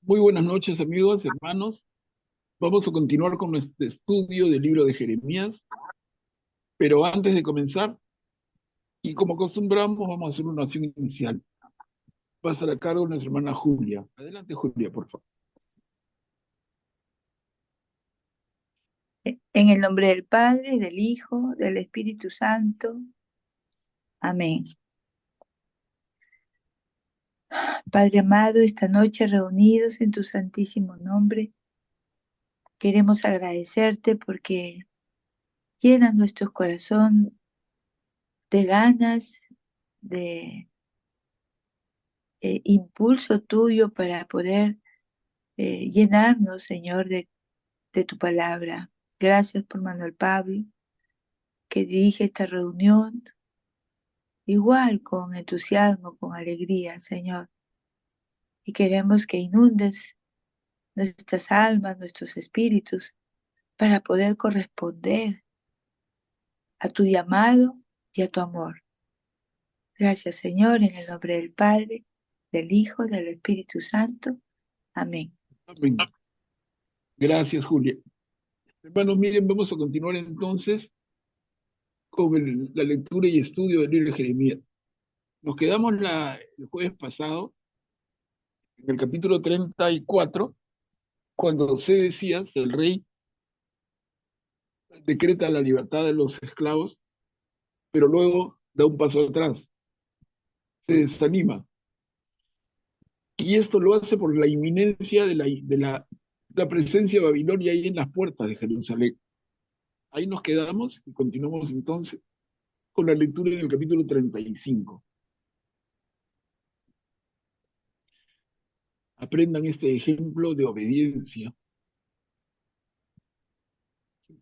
Muy buenas noches, amigos, hermanos. Vamos a continuar con nuestro estudio del libro de Jeremías, pero antes de comenzar, y como acostumbramos, vamos a hacer una oración inicial. Va a estar a cargo de nuestra hermana Julia. Adelante, Julia, por favor. En el nombre del Padre, del Hijo, del Espíritu Santo. Amén. Padre amado, esta noche reunidos en tu santísimo nombre, queremos agradecerte porque llenas nuestro corazón de ganas, de impulso tuyo para poder llenarnos, Señor, de tu palabra. Gracias por Manuel Pablo, que dirige esta reunión igual con entusiasmo, con alegría, Señor. Y queremos que inundes nuestras almas, nuestros espíritus, para poder corresponder a tu llamado y a tu amor. Gracias, Señor, en el nombre del Padre, del Hijo, del Espíritu Santo. Amén. Amén. Gracias, Julia. Hermanos, miren, vamos a continuar entonces con la lectura y estudio del libro de Jeremías. Nos quedamos el jueves pasado en el capítulo 34, cuando Sedecías, el rey, decreta la libertad de los esclavos, pero luego da un paso atrás, se desanima. Y esto lo hace por la inminencia la presencia de Babilonia ahí en las puertas de Jerusalén. Ahí nos quedamos y continuamos entonces con la lectura en el capítulo 35. Aprendan este ejemplo de obediencia.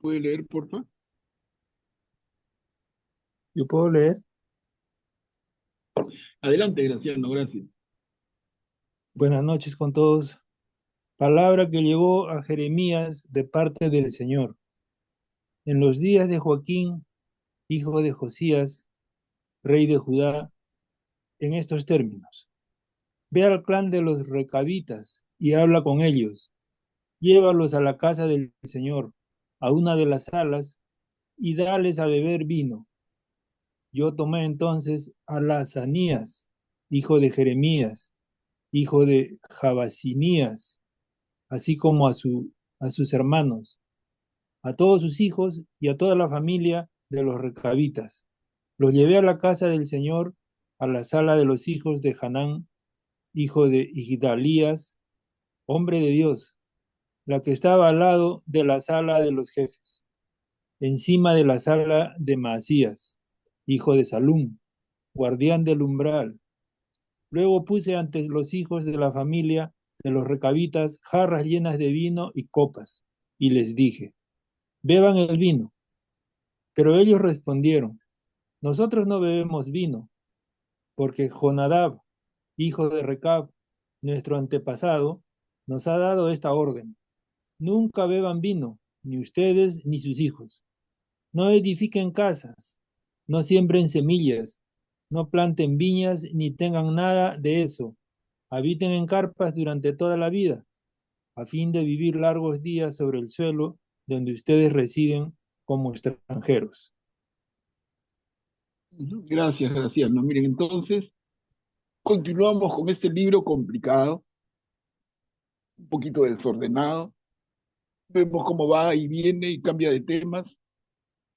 ¿Puede leer, por favor? Yo puedo leer. Adelante, Graciano, gracias. Buenas noches con todos. Palabra que llegó a Jeremías de parte del Señor. En los días de Joaquín, hijo de Josías, rey de Judá, en estos términos. Ve al clan de los recabitas y habla con ellos. Llévalos a la casa del Señor, a una de las salas, y dales a beber vino. Yo tomé entonces a Lasanías, hijo de Jeremías, hijo de Jabasinías, así como a sus hermanos, a todos sus hijos y a toda la familia de los recabitas. Los llevé a la casa del Señor, a la sala de los hijos de Hanán, hijo de Igdalías, hombre de Dios, la que estaba al lado de la sala de los jefes, encima de la sala de Maasías, hijo de Salum, guardián del umbral. Luego puse ante los hijos de la familia de los recabitas jarras llenas de vino y copas, y les dije: beban el vino. Pero ellos respondieron: nosotros no bebemos vino, porque Jonadab, hijo de Recab, nuestro antepasado, nos ha dado esta orden: nunca beban vino, ni ustedes ni sus hijos. No edifiquen casas, no siembren semillas, no planten viñas, ni tengan nada de eso. Habiten en carpas durante toda la vida, a fin de vivir largos días sobre el suelo donde ustedes residen como extranjeros. Gracias, Graciano. Miren, entonces, continuamos con este libro complicado, un poquito desordenado. Vemos cómo va y viene y cambia de temas.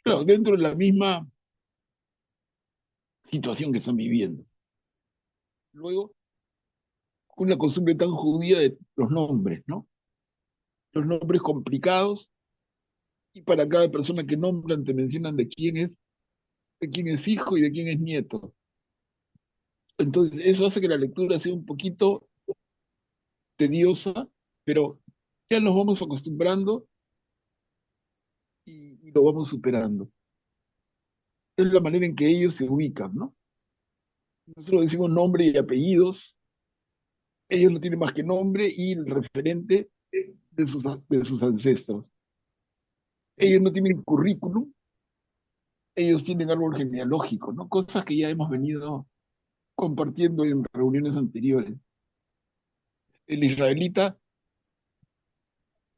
Claro, dentro de la misma situación que están viviendo. Luego, una costumbre tan judía de los nombres, ¿no? Los nombres complicados, y para cada persona que nombran te mencionan de quién es hijo y de quién es nieto. Entonces, eso hace que la lectura sea un poquito tediosa, pero ya nos vamos acostumbrando y lo vamos superando. Es la manera en que ellos se ubican, ¿no? Nosotros decimos nombre y apellidos, ellos no tienen más que nombre y el referente de sus ancestros. Ellos no tienen currículum, ellos tienen árbol genealógico, ¿no? Cosas que ya hemos venido compartiendo en reuniones anteriores. El israelita,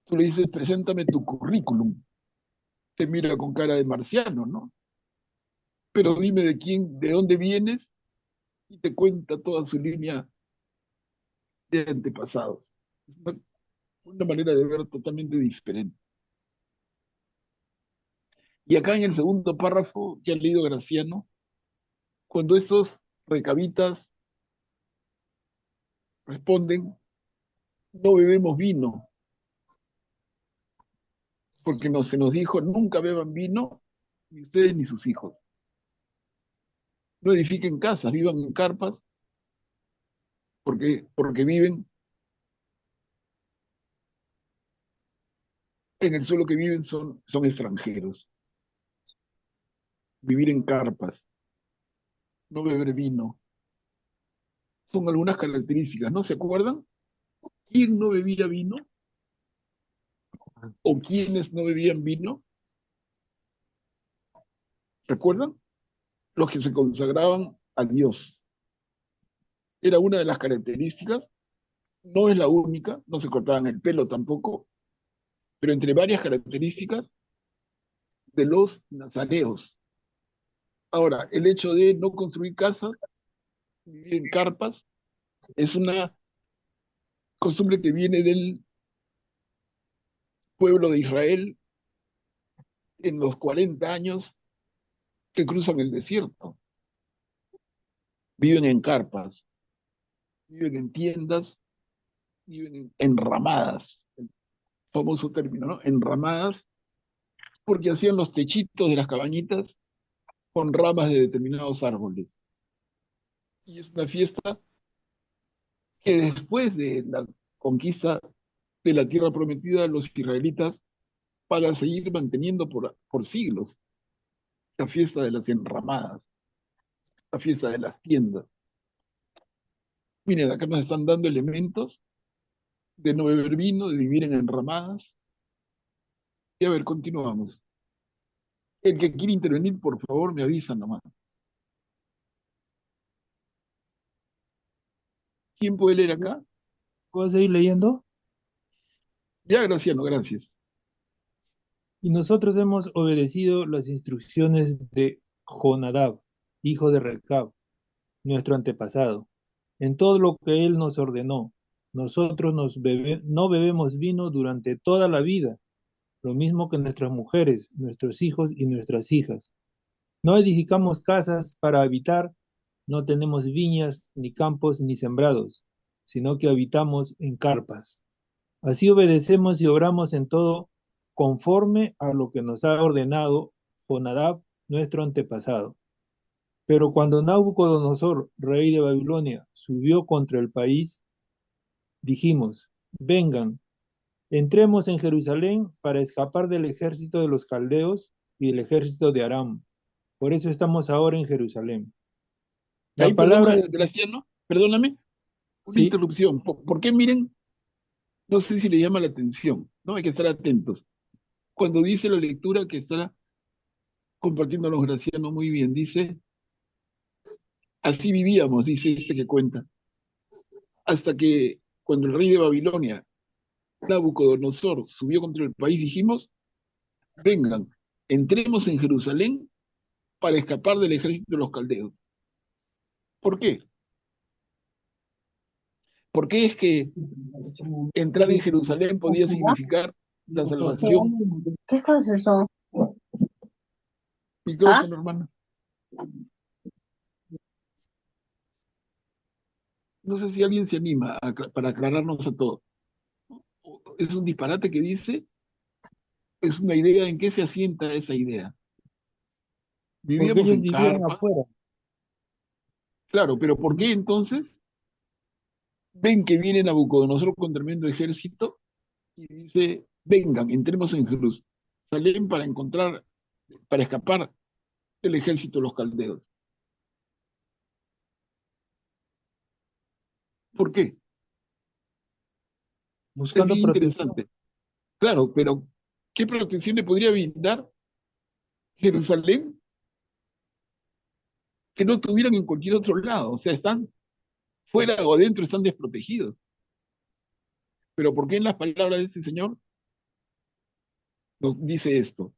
tú le dices, preséntame tu currículum, te mira con cara de marciano, ¿no? Pero dime de quién, de dónde vienes y te cuenta toda su línea de antepasados. Es una manera de ver totalmente diferente. Y acá en el segundo párrafo que ha leído Graciano, cuando estos recabitas responden, no bebemos vino, porque no, se nos dijo, nunca beban vino, ni ustedes ni sus hijos. No edifiquen casas, vivan en carpas, porque viven en el suelo que viven son extranjeros. Vivir en carpas, no beber vino, son algunas características, ¿no se acuerdan? ¿Quién no bebía vino? ¿O quiénes no bebían vino? ¿Recuerdan? Los que se consagraban a Dios. Era una de las características, no es la única, no se cortaban el pelo tampoco, pero entre varias características de los nazareos. Ahora, el hecho de no construir casas, vivir en carpas, es una costumbre que viene del pueblo de Israel en los 40 años que cruzan el desierto. Viven en carpas, viven en tiendas, viven en enramadas, el famoso término, ¿no? Enramadas, porque hacían los techitos de las cabañitas con ramas de determinados árboles. Y es una fiesta que después de la conquista de la tierra prometida, los israelitas para seguir manteniendo por siglos la fiesta de las enramadas, la fiesta de las tiendas. Miren, acá nos están dando elementos de no beber vino, de vivir en enramadas. Y a ver, continuamos. El que quiere intervenir, por favor, me avisa nomás. ¿Quién puede leer acá? ¿Puedo seguir leyendo? Ya, Graciano, gracias. Y nosotros hemos obedecido las instrucciones de Jonadab, hijo de Recab, nuestro antepasado, en todo lo que él nos ordenó. Nosotros no bebemos vino durante toda la vida, lo mismo que nuestras mujeres, nuestros hijos y nuestras hijas. No edificamos casas para habitar, no tenemos viñas, ni campos, ni sembrados, sino que habitamos en carpas. Así obedecemos y obramos en todo conforme a lo que nos ha ordenado Jonadab, nuestro antepasado. Pero cuando Nabucodonosor, rey de Babilonia, subió contra el país, dijimos, vengan, entremos en Jerusalén para escapar del ejército de los caldeos y del ejército de Aram. Por eso estamos ahora en Jerusalén. Ahí, La perdón, palabra, Graciano, perdóname, una sí, interrupción. ¿Por qué miren? No sé si le llama la atención, ¿no? Hay que estar atentos. Cuando dice la lectura que está compartiendo los Graciano muy bien, dice, así vivíamos, dice este que cuenta, hasta que cuando el rey de Babilonia, Nabucodonosor, subió contra el país, dijimos, vengan, entremos en Jerusalén para escapar del ejército de los caldeos. ¿Por qué? ¿Por qué es que entrar en Jerusalén podía significar la salvación? ¿Qué cosas eso? ¿Ah? Micrófono, hermano. No sé si alguien se anima para aclararnos a todos. ¿Es un disparate que dice? ¿Es una idea? ¿En qué se asienta esa idea? porque Vivíamos ellos en vivían carpas, afuera. claro, pero ¿por qué entonces ven que viene Nabucodonosor con tremendo ejército y dice, vengan, entremos en Jerusalén para encontrar, para escapar del ejército de los caldeos? ¿Por qué? Es Buscando bien protección. interesante. Claro, pero ¿qué protección le podría brindar Jerusalén que no tuvieran en cualquier otro lado? O sea, están fuera o adentro, están desprotegidos. Pero ¿por qué en las palabras de este Señor nos dice esto?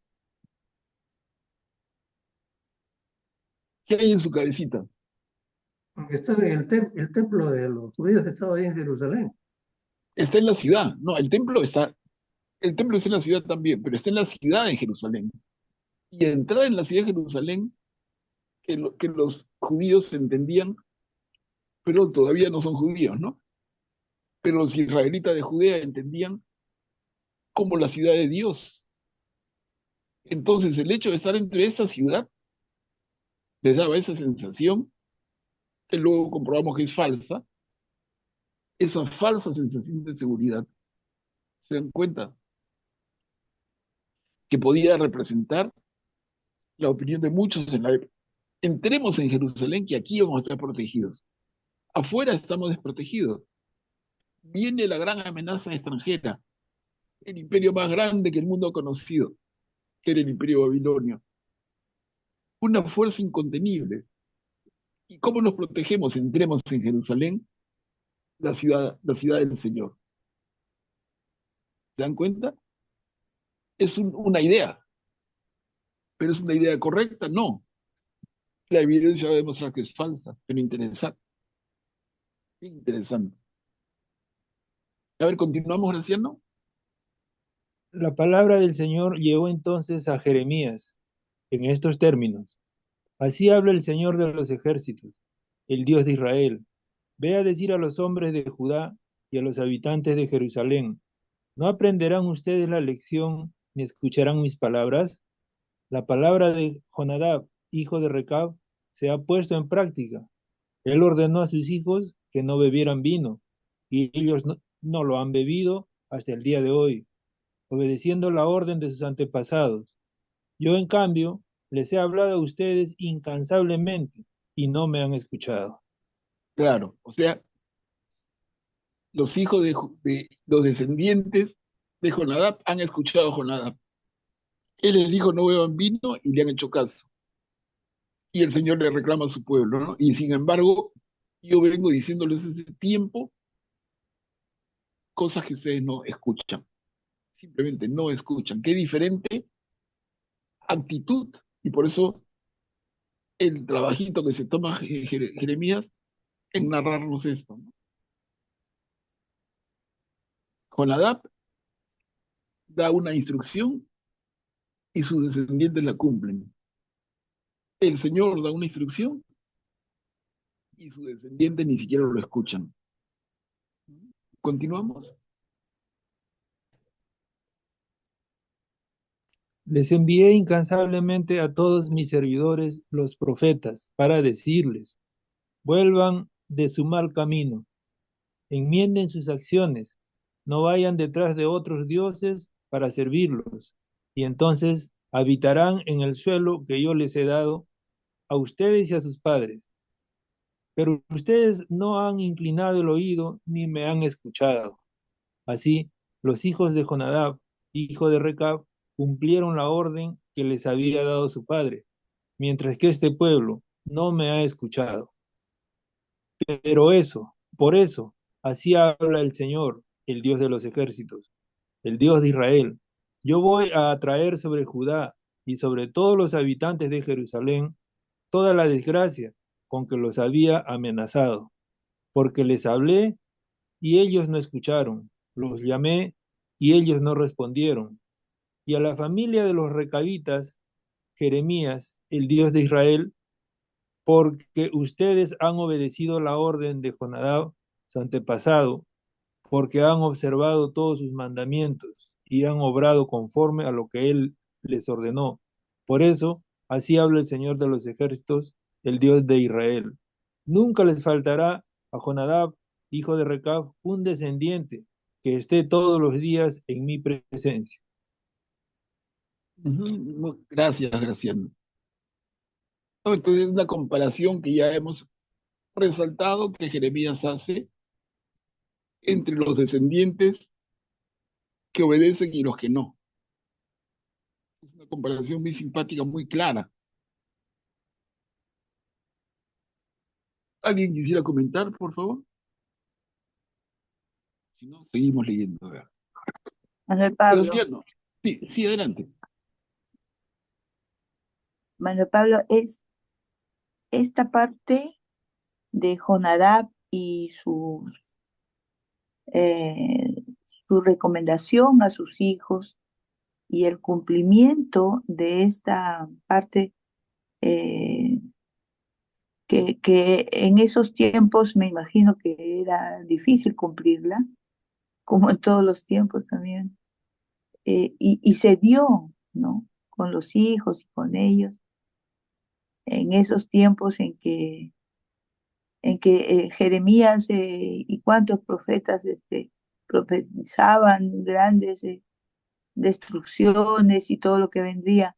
¿Qué hay en su cabecita? Porque el templo de los judíos estaba ahí en Jerusalén. Está en la ciudad, no, el templo está en la ciudad también, pero está en la ciudad de Jerusalén. Y entrar en la ciudad de Jerusalén, que los judíos entendían, pero todavía no son judíos, ¿no? Pero los israelitas de Judea entendían como la ciudad de Dios. Entonces el hecho de estar entre esa ciudad les daba esa sensación, que luego comprobamos que es falsa, esa falsa sensación de seguridad. ¿Se dan cuenta? Que podía representar la opinión de muchos en la época. Entremos en Jerusalén, que aquí vamos a estar protegidos. Afuera estamos desprotegidos. Viene la gran amenaza extranjera, el imperio más grande que el mundo ha conocido, que era el imperio babilonio. Una fuerza incontenible. ¿Y cómo nos protegemos? Entremos en Jerusalén, la ciudad del Señor. ¿Se dan cuenta? Es una idea, pero ¿es una idea correcta? No. La evidencia va a demostrar que es falsa, pero interesante. Interesante. A ver, continuamos, Graciano. La palabra del Señor llegó entonces a Jeremías en estos términos. Así habla el Señor de los ejércitos, el Dios de Israel. Ve a decir a los hombres de Judá y a los habitantes de Jerusalén, ¿no aprenderán ustedes la lección ni escucharán mis palabras? La palabra de Jonadab, hijo de Recab, se ha puesto en práctica. Él ordenó a sus hijos que no bebieran vino, y ellos no lo han bebido hasta el día de hoy, obedeciendo la orden de sus antepasados. Yo, en cambio, les he hablado a ustedes incansablemente y no me han escuchado. Claro, o sea, los hijos de los descendientes de Jonadab han escuchado a Jonadab. Él les dijo no beban vino y le han hecho caso. Y el Señor le reclama a su pueblo, ¿no? Y sin embargo, yo vengo diciéndoles hace tiempo cosas que ustedes no escuchan. Simplemente no escuchan. Qué diferente actitud. Y por eso el trabajito que se toma Jeremías en narrarnos esto, ¿no? Jonadab da una instrucción y sus descendientes la cumplen. El Señor da una instrucción y sus descendientes ni siquiera lo escuchan. ¿Continuamos? Les envié incansablemente a todos mis servidores, los profetas, para decirles, vuelvan de su mal camino, enmienden sus acciones, no vayan detrás de otros dioses para servirlos, y entonces habitarán en el suelo que yo les he dado a ustedes y a sus padres. Pero ustedes no han inclinado el oído ni me han escuchado. Así, los hijos de Jonadab, hijo de Recab, cumplieron la orden que les había dado su padre, mientras que este pueblo no me ha escuchado. Pero por eso, así habla el Señor, el Dios de los ejércitos, el Dios de Israel. Yo voy a atraer sobre Judá y sobre todos los habitantes de Jerusalén toda la desgracia con que los había amenazado, porque les hablé y ellos no escucharon, los llamé y ellos no respondieron. Y a la familia de los recabitas, Jeremías, el Dios de Israel, porque ustedes han obedecido la orden de Jonadab, su antepasado, porque han observado todos sus mandamientos y han obrado conforme a lo que él les ordenó. Por eso, así habla el Señor de los ejércitos, el Dios de Israel. Nunca les faltará a Jonadab, hijo de Recab, un descendiente que esté todos los días en mi presencia. Gracias, Graciano. No, entonces es una comparación que ya hemos resaltado que Jeremías hace entre los descendientes que obedecen y los que no. Es una comparación muy simpática, muy clara. ¿Alguien quisiera comentar, por favor? Si no, seguimos leyendo. A ver. Manuel Pablo, Graciano, sí, sí, adelante. Manuel Pablo, es esta parte de Jonadab y eh, su recomendación a sus hijos y el cumplimiento de esta parte eh, que en esos tiempos me imagino que era difícil cumplirla, como en todos los tiempos también, y se dio, ¿no? Con los hijos y con ellos, en esos tiempos en que Jeremías y cuantos profetas profetizaban grandes destrucciones y todo lo que vendría,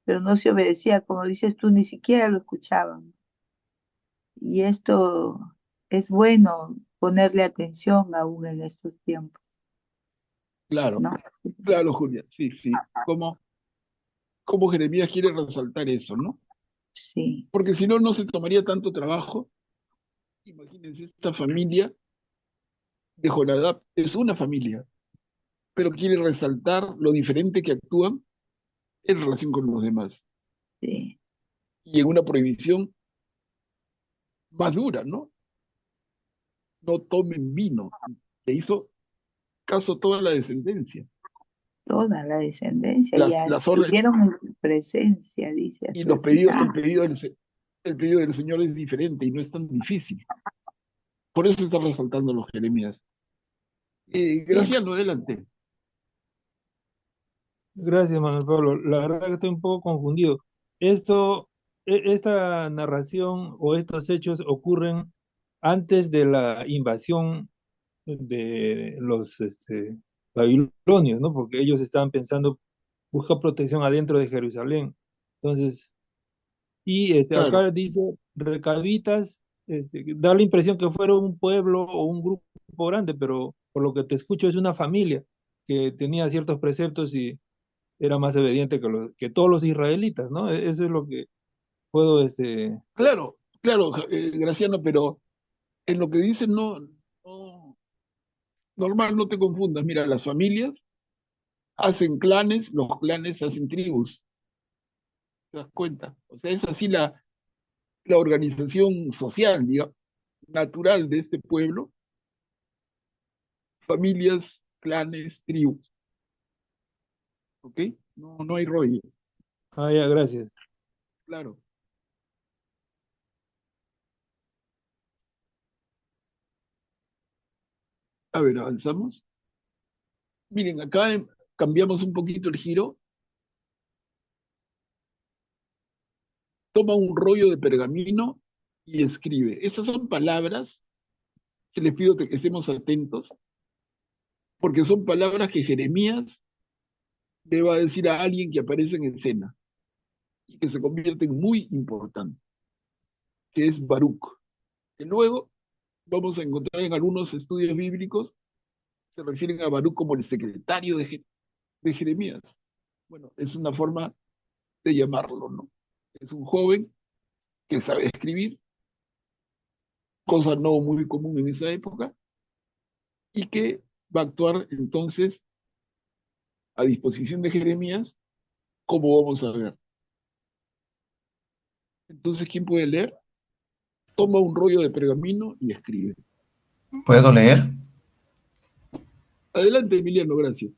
pero no se obedecía, como dices tú, ni siquiera lo escuchaban. Y esto es bueno ponerle atención aún en estos tiempos, Claro, ¿no? claro, Julia, sí, sí. ¿Cómo Jeremías quiere resaltar eso, no? Sí, Porque si no, no se tomaría tanto trabajo. Imagínense, esta familia de Jonadab es una familia, pero quiere resaltar lo diferente que actúan en relación con los demás. sí, Y en una prohibición más dura, ¿no? No tomen vino. Le hizo caso toda la descendencia. toda la descendencia, y Las hasta órdenes vivieron en su presencia, dice y hasta el final. el pedido del Señor es diferente y no es tan difícil. Por eso está resaltando los Jeremías. Bien, Graciano, adelante. Gracias, Manuel Pablo. La verdad que estoy un poco confundido. Esta narración o estos hechos ocurren antes de la invasión de los babilonios, ¿no? Porque ellos estaban pensando buscar protección adentro de Jerusalén. Entonces, y Claro, acá dice recabitas, da la impresión que fuera un pueblo o un grupo grande, pero por lo que te escucho es una familia que tenía ciertos preceptos y era más obediente que todos los israelitas, ¿no? Eso es lo que puedo, claro, Graciano, pero en lo que dice no, normal, no te confundas. Mira, las familias hacen clanes, los clanes hacen tribus, ¿te das cuenta? O sea, es así la organización social, digamos, natural de este pueblo, familias, clanes, tribus, ¿ok? No hay rollo, ya, gracias. claro. A ver, avanzamos. Miren, acá cambiamos un poquito el giro. Toma un rollo de pergamino y escribe. Esas son palabras que les pido que estemos atentos, porque son palabras que Jeremías le va a decir a alguien que aparece en escena y que se convierte en muy importante, que es Baruch, que luego vamos a encontrar en algunos estudios bíblicos, se refieren a Baruch como el secretario de Jeremías. Bueno, es una forma de llamarlo, ¿no? Es un joven que sabe escribir, cosa no muy común en esa época, y que va a actuar entonces a disposición de Jeremías, como vamos a ver. Entonces, ¿quién puede leer? Toma un rollo de pergamino y escribe. ¿Puedo leer? Adelante, Emiliano, gracias.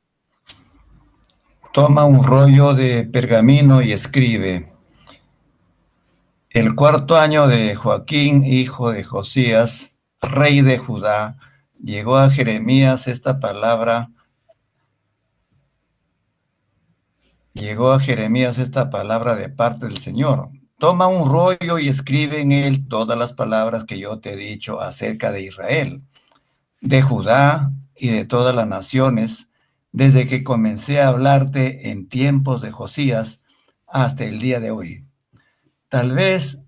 Toma un rollo de pergamino y escribe. El cuarto año de Joaquín, hijo de Josías, rey de Judá, llegó a Jeremías esta palabra, llegó a Jeremías esta palabra de parte del Señor. Toma un rollo y escribe en él todas las palabras que yo te he dicho acerca de Israel, de Judá y de todas las naciones, desde que comencé a hablarte en tiempos de Josías hasta el día de hoy. Tal vez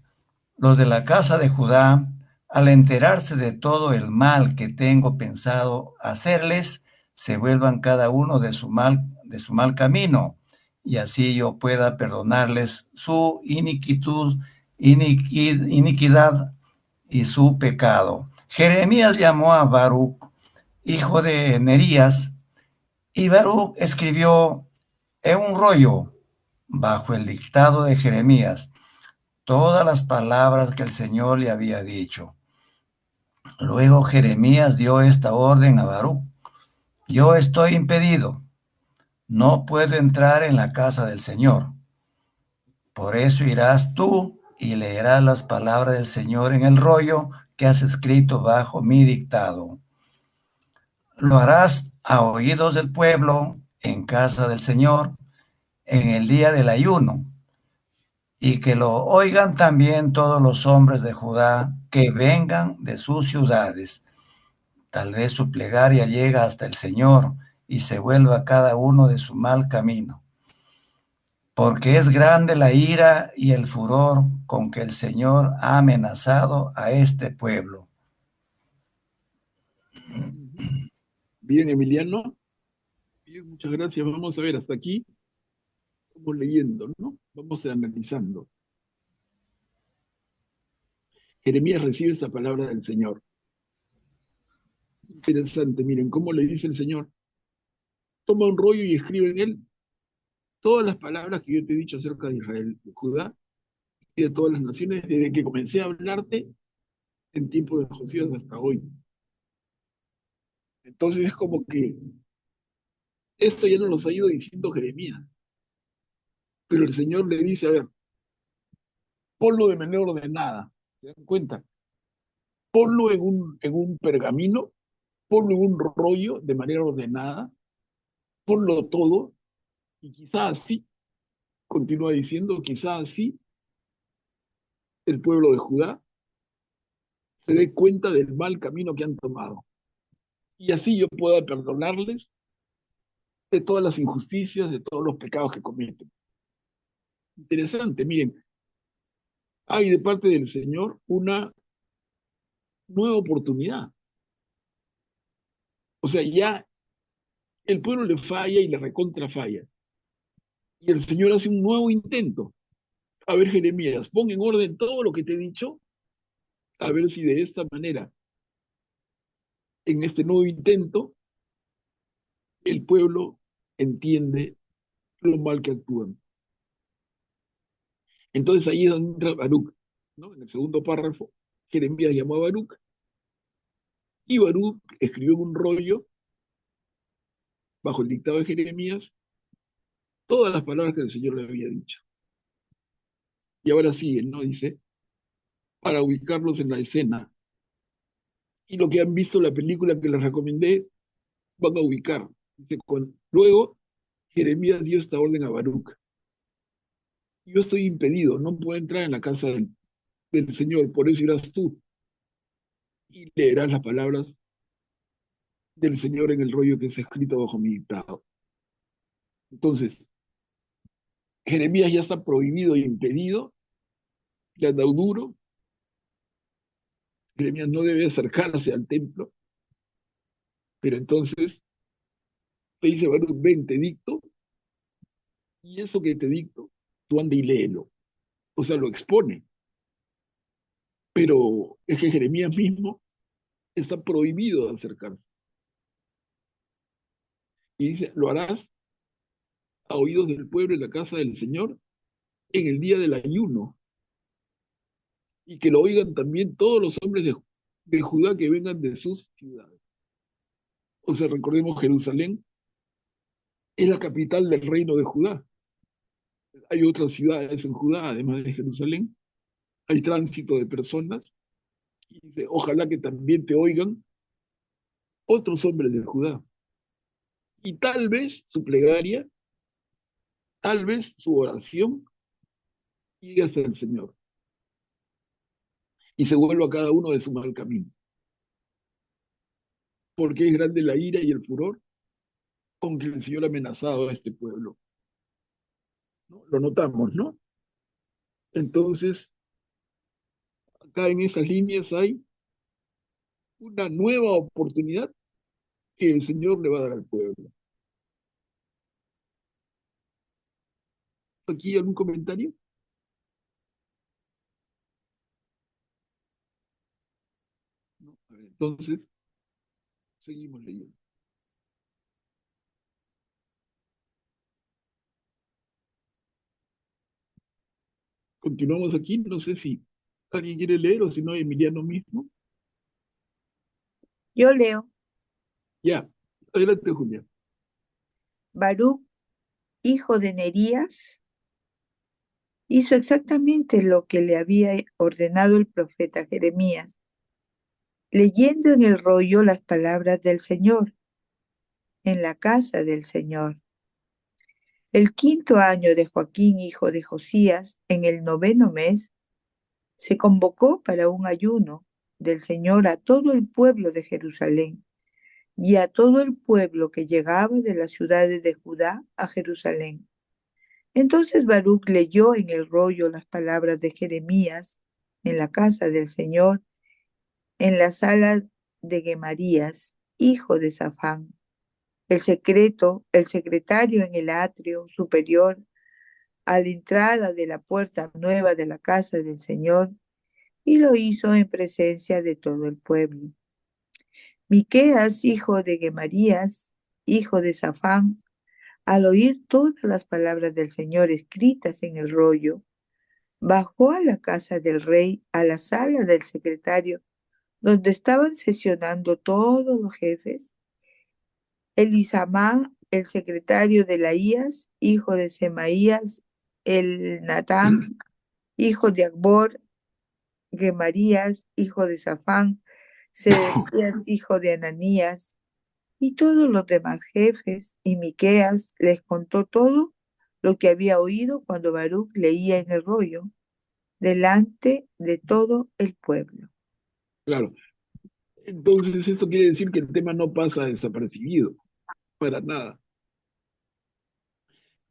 los de la casa de Judá, al enterarse de todo el mal que tengo pensado hacerles, se vuelvan cada uno de su mal camino, y así yo pueda perdonarles su iniquidad y su pecado. Jeremías llamó a Baruch, hijo de Nerías, y Baruch escribió en un rollo, bajo el dictado de Jeremías, todas las palabras que el Señor le había dicho. Luego Jeremías dio esta orden a Baruch: yo estoy impedido, no puedo entrar en la casa del Señor. Por eso irás tú y leerás las palabras del Señor en el rollo que has escrito bajo mi dictado. Lo harás a oídos del pueblo en casa del Señor en el día del ayuno, y que lo oigan también todos los hombres de Judá que vengan de sus ciudades. Tal vez su plegaria llega hasta el Señor y se vuelva cada uno de su mal camino. Porque es grande la ira y el furor con que el Señor ha amenazado a este pueblo. Bien, Emiliano. Bien, muchas gracias. Vamos a ver, hasta aquí vamos leyendo, ¿no? Vamos analizando. Jeremías recibe esta palabra del Señor. Interesante, miren cómo le dice el Señor. Toma un rollo y escribe en él todas las palabras que yo te he dicho acerca de Israel, de Judá y de todas las naciones, desde que comencé a hablarte en tiempo de Josías hasta hoy. Entonces es como que esto ya no nos ha ido diciendo Jeremías, pero el Señor le dice, a ver, ponlo de manera ordenada, ¿se dan cuenta? Ponlo en un pergamino, ponlo en un rollo de manera ordenada, ponlo todo, y quizás así, continúa diciendo, quizás así el pueblo de Judá se dé cuenta del mal camino que han tomado. Y así yo pueda perdonarles de todas las injusticias, de todos los pecados que cometen. Interesante, miren, hay de parte del Señor una nueva oportunidad. O sea, ya el pueblo le falla y le recontra falla. Y el Señor hace un nuevo intento. A ver, Jeremías, pon en orden todo lo que te he dicho, a ver si de esta manera, en este nuevo intento, el pueblo entiende lo mal que actúan. Entonces ahí es donde entra Baruch, ¿no? En el segundo párrafo, Jeremías llamó a Baruch y Baruch escribió en un rollo, bajo el dictado de Jeremías, todas las palabras que el Señor le había dicho. Y ahora sigue, ¿no? Dice, para ubicarlos en la escena. Y lo que han visto en la película que les recomendé, van a ubicar. Dice, luego Jeremías dio esta orden a Baruch. Yo estoy impedido, no puedo entrar en la casa del Señor, por eso irás tú y leerás las palabras del Señor en el rollo que se ha escrito bajo mi dictado. Entonces, Jeremías ya está prohibido y impedido, le han dado duro, Jeremías no debe acercarse al templo, pero entonces te dice Baruch, ven, te dicto, y eso que te dicto, tú anda y léelo. O sea, lo expone. Pero es que Jeremías mismo está prohibido de acercarse. Y dice, lo harás a oídos del pueblo en la casa del Señor en el día del ayuno, y que lo oigan también todos los hombres de Judá que vengan de sus ciudades. O sea, recordemos, Jerusalén es la capital del reino de Judá. Hay otras ciudades en Judá, además de Jerusalén. Hay tránsito de personas. Y dice, ojalá que también te oigan otros hombres de Judá. Y tal vez su plegaria, tal vez su oración llegue hasta el Señor. Y se vuelva a cada uno de su mal camino. Porque es grande la ira y el furor con que el Señor ha amenazado a este pueblo, ¿no? Lo notamos, ¿no? Entonces, acá en esas líneas hay una nueva oportunidad que el Señor le va a dar al pueblo. ¿Aquí algún comentario? ¿No? A ver, entonces, Seguimos leyendo. Continuamos aquí, no sé si alguien quiere leer o si no, Emiliano mismo. Yo leo. Ya, adelante, Julia. Baruc, hijo de Nerías, hizo exactamente lo que le había ordenado el profeta Jeremías, leyendo en el rollo las palabras del Señor, en la casa del Señor. El 5.º año de Joaquín, hijo de Josías, en el 9.º mes, se convocó para un ayuno del Señor a todo el pueblo de Jerusalén y a todo el pueblo que llegaba de las ciudades de Judá a Jerusalén. Entonces Baruc leyó en el rollo las palabras de Jeremías en la casa del Señor, en la sala de Gemarías, hijo de Safán, el secretario en el atrio superior, a la entrada de la puerta nueva de la casa del Señor, y lo hizo en presencia de todo el pueblo. Miqueas, hijo de Gemarías, hijo de Safán, al oír todas las palabras del Señor escritas en el rollo, bajó a la casa del rey, a la sala del secretario, donde estaban sesionando todos los jefes. Elisamá, el secretario de Laías, hijo de Semaías, el Natán, hijo de Akbor, Gemarías, hijo de Safán, Sedecías, hijo de Ananías, y todos los demás jefes, y Miqueas les contó todo lo que había oído cuando Baruc leía en el rollo, delante de todo el pueblo. Claro. Entonces, esto quiere decir que el tema no pasa desapercibido, para nada.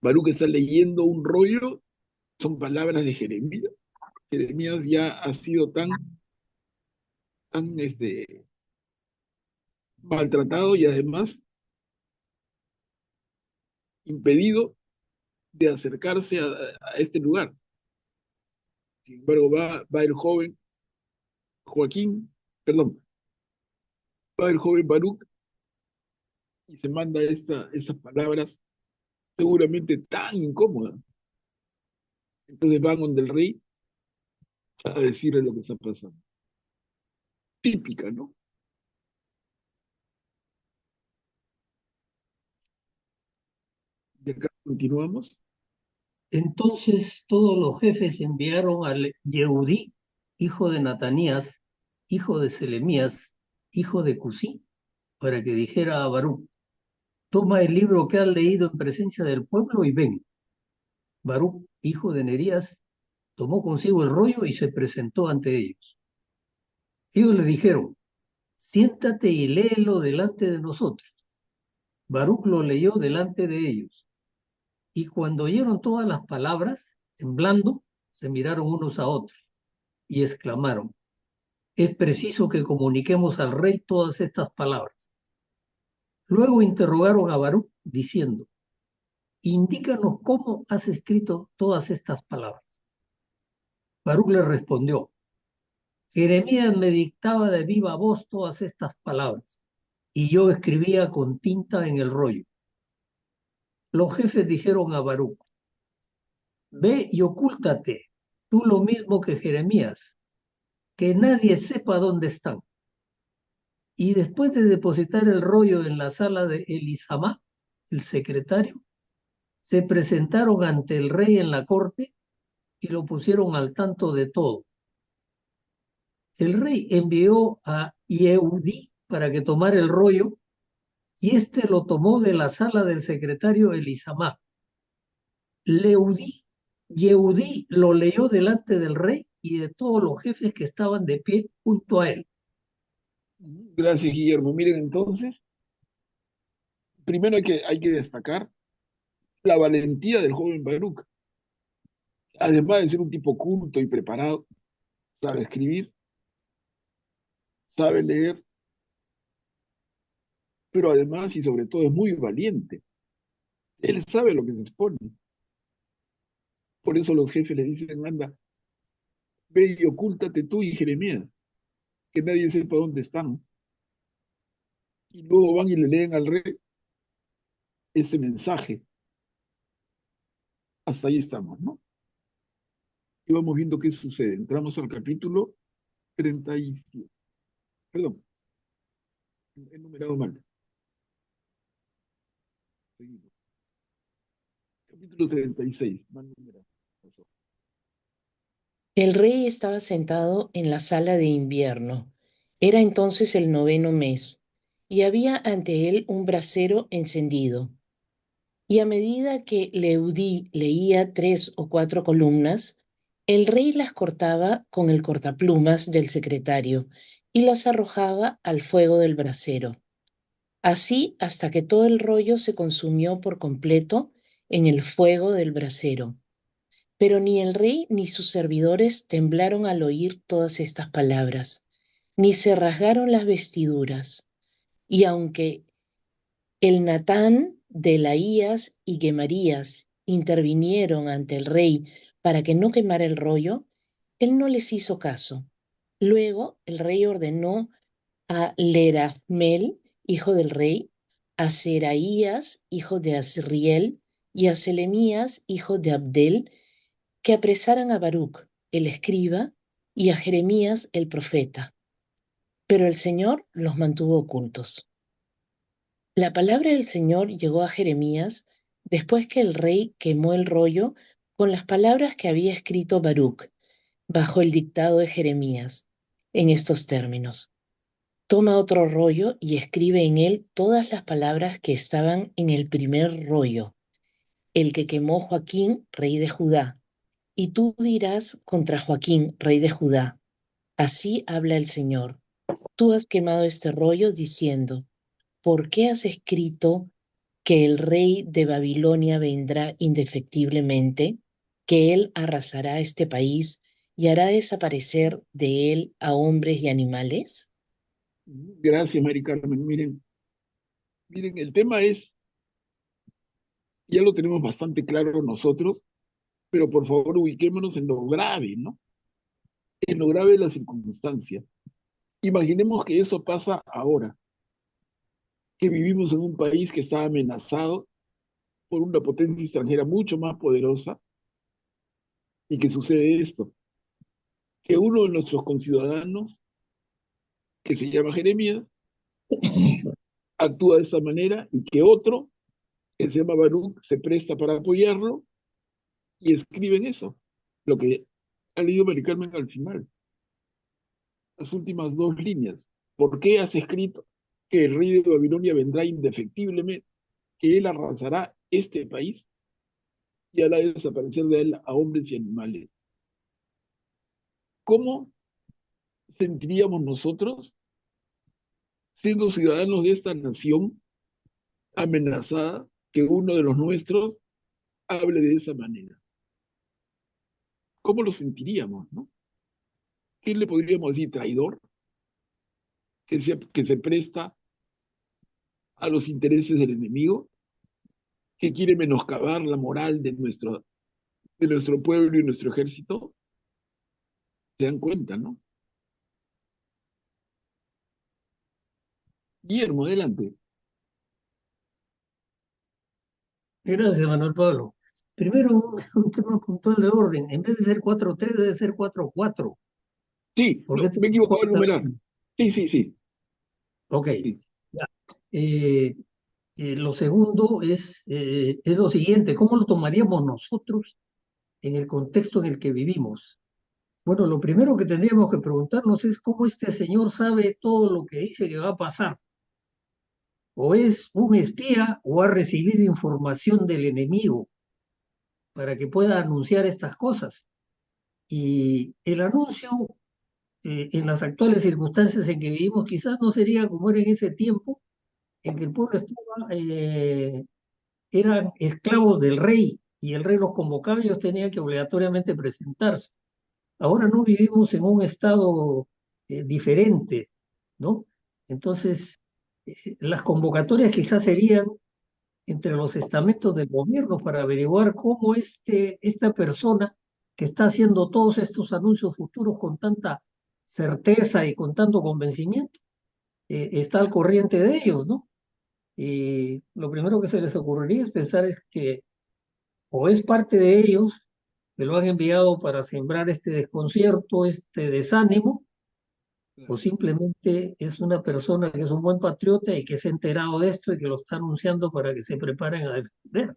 Baruch está leyendo un rollo, son palabras de Jeremías. Jeremías ya ha sido tan maltratado y además impedido de acercarse a este lugar. Sin embargo, va el joven Joaquín, perdón, va el joven Baruch y se manda estas palabras seguramente tan incómodas. Entonces van donde el rey a decirle lo que está pasando. Típica, ¿no? Y acá continuamos. Entonces todos los jefes enviaron al Yehudí, hijo de Natanías, hijo de Selemías, hijo de Cusí, para que dijera a Baruch: toma el libro que has leído en presencia del pueblo y ven. Baruch, hijo de Nerías, tomó consigo el rollo y se presentó ante ellos. Ellos le dijeron: siéntate y léelo delante de nosotros. Baruch lo leyó delante de ellos. Y cuando oyeron todas las palabras, temblando, se miraron unos a otros y exclamaron: es preciso que comuniquemos al rey todas estas palabras. Luego interrogaron a Baruch diciendo: indícanos cómo has escrito todas estas palabras. Baruch le respondió: Jeremías me dictaba de viva voz todas estas palabras, y yo escribía con tinta en el rollo. Los jefes dijeron a Baruch: ve y ocúltate, tú lo mismo que Jeremías, que nadie sepa dónde están. Y después de depositar el rollo en la sala de Elisamá, el secretario, se presentaron ante el rey en la corte y lo pusieron al tanto de todo. El rey envió a Yehudí para que tomara el rollo, y éste lo tomó de la sala del secretario Elisamá. Yehudí lo leyó delante del rey y de todos los jefes que estaban de pie junto a él. Gracias, Guillermo. Miren, entonces, primero hay que destacar la valentía del joven Baruch. Además de ser un tipo culto y preparado, sabe escribir, sabe leer, pero además y sobre todo es muy valiente. Él sabe lo que se expone. Por eso los jefes le dicen: anda, ve y ocúltate tú y Jeremías, que nadie sepa dónde están. y luego van y le leen al rey ese mensaje. Hasta ahí estamos, ¿no? Y vamos viendo qué sucede. Entramos al capítulo 37. Perdón, he numerado mal. Seguimos. Capítulo 36, mal numerado. El rey estaba sentado en la sala de invierno. Era entonces el 9º mes, y había ante él un brasero encendido. Y a medida que Leudí leía 3 o 4 columnas, el rey las cortaba con el cortaplumas del secretario y las arrojaba al fuego del brasero. Así hasta que todo el rollo se consumió por completo en el fuego del brasero. Pero ni el rey ni sus servidores temblaron al oír todas estas palabras, ni se rasgaron las vestiduras. Y aunque el Natán, Delaías y Gemarías intervinieron ante el rey para que no quemara el rollo, él no les hizo caso. Luego el rey ordenó a Lerahmel, hijo del rey, a Seraías, hijo de Azriel, y a Selemías, hijo de Abdel, que apresaran a Baruc, el escriba, y a Jeremías, el profeta. Pero el Señor los mantuvo ocultos. La palabra del Señor llegó a Jeremías después que el rey quemó el rollo con las palabras que había escrito Baruc, bajo el dictado de Jeremías, en estos términos. Toma otro rollo y escribe en él todas las palabras que estaban en el primer rollo, el que quemó Joaquín, rey de Judá. Y tú dirás contra Joaquín, rey de Judá, así habla el Señor. Tú has quemado este rollo diciendo, ¿por qué has escrito que el rey de Babilonia vendrá indefectiblemente, que él arrasará este país y hará desaparecer de él a hombres y animales? Gracias, Mari Carmen. Miren, el tema es, ya lo tenemos bastante claro nosotros, pero por favor ubiquémonos en lo grave, ¿no? En lo grave de la circunstancia. Imaginemos que eso pasa ahora, que vivimos en un país que está amenazado por una potencia extranjera mucho más poderosa y que sucede esto, que uno de nuestros conciudadanos, que se llama Jeremías, actúa de esta manera y que otro, que se llama Baruch, se presta para apoyarlo y escriben eso, lo que ha leído Mari Carmen al final, las últimas dos líneas. ¿Por qué has escrito que el rey de Babilonia vendrá indefectiblemente, que él arrasará este país y hará desaparecer de él a hombres y animales? ¿Cómo sentiríamos nosotros, siendo ciudadanos de esta nación amenazada, que uno de los nuestros hable de esa manera? ¿Cómo lo sentiríamos, no? ¿Qué le podríamos decir? ¿Traidor? ¿Que se presta a los intereses del enemigo? ¿Que quiere menoscabar la moral de nuestro pueblo y nuestro ejército? Se dan cuenta, ¿no? Guillermo, adelante. Gracias, Manuel Pablo. Primero, un tema puntual de orden. En vez de ser 4-3, debe ser 4-4. Sí, ¿Por no, qué te me he equivocado al importa? numerar. Sí, sí, sí, Ok. sí. Ya. Lo segundo es lo siguiente. ¿Cómo lo tomaríamos nosotros en el contexto en el que vivimos? Bueno, lo primero que tendríamos que preguntarnos es cómo este señor sabe todo lo que dice que va a pasar. O es un espía o ha recibido información del enemigo para que pueda anunciar estas cosas. Y el anuncio, en las actuales circunstancias en que vivimos, quizás no sería como era en ese tiempo, en que el pueblo eran esclavos del rey y el rey los convocaba y ellos tenían que obligatoriamente presentarse. Ahora no vivimos en un estado diferente, ¿no? Entonces, las convocatorias quizás serían entre los estamentos del gobierno para averiguar cómo esta persona que está haciendo todos estos anuncios futuros con tanta certeza y con tanto convencimiento, está al corriente de ellos, ¿no? Y lo primero que se les ocurriría es pensar es que o es parte de ellos que lo han enviado para sembrar este desconcierto, este desánimo, o simplemente es una persona que es un buen patriota y que se ha enterado de esto y que lo está anunciando para que se preparen a defender.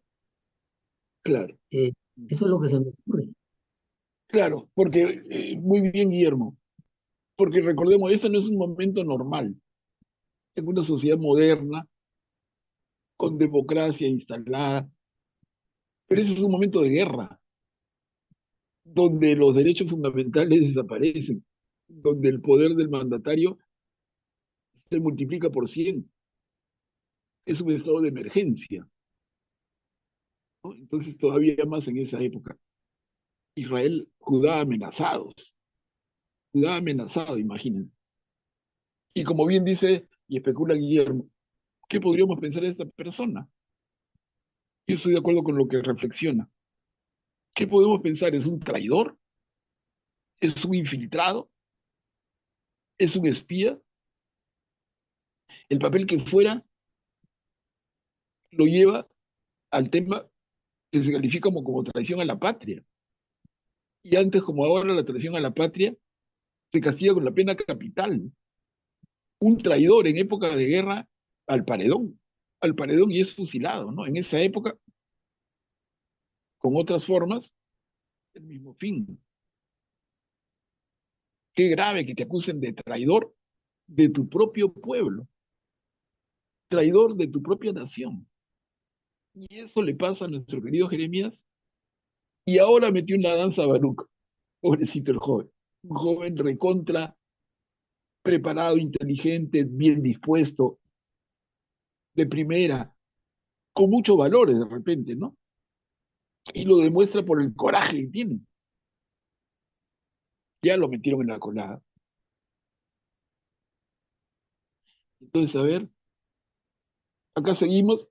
Claro, Eh, Eso es lo que se me ocurre. claro, porque muy bien, Guillermo, porque recordemos, este no es un momento normal. En una sociedad moderna, con democracia instalada, pero ese es un momento de guerra, donde los derechos fundamentales desaparecen, donde el poder del mandatario se multiplica por 100. Es un estado de emergencia, ¿no? Entonces, todavía más en esa época. Israel, Judá amenazado, imagínense. Y como bien dice y especula Guillermo, ¿qué podríamos pensar de esta persona? Yo estoy de acuerdo con lo que reflexiona. ¿Qué podemos pensar? ¿Es un traidor? ¿Es un infiltrado? ¿Es un espía? El papel que fuera lo lleva al tema que se califica como traición a la patria. Y antes como ahora la traición a la patria se castiga con la pena capital. Un traidor en época de guerra al al paredón y es fusilado, ¿no? En esa época, con otras formas, el mismo fin. Qué grave que te acusen de traidor de tu propio pueblo, traidor de tu propia nación. Y eso le pasa a nuestro querido Jeremías. Y ahora metió en la danza a Baruch, pobrecito el joven. Un joven recontra, preparado, inteligente, bien dispuesto, de primera, con muchos valores de repente, ¿no? Y lo demuestra por el coraje que tiene. Ya lo metieron en la colada. Entonces, a ver, acá seguimos,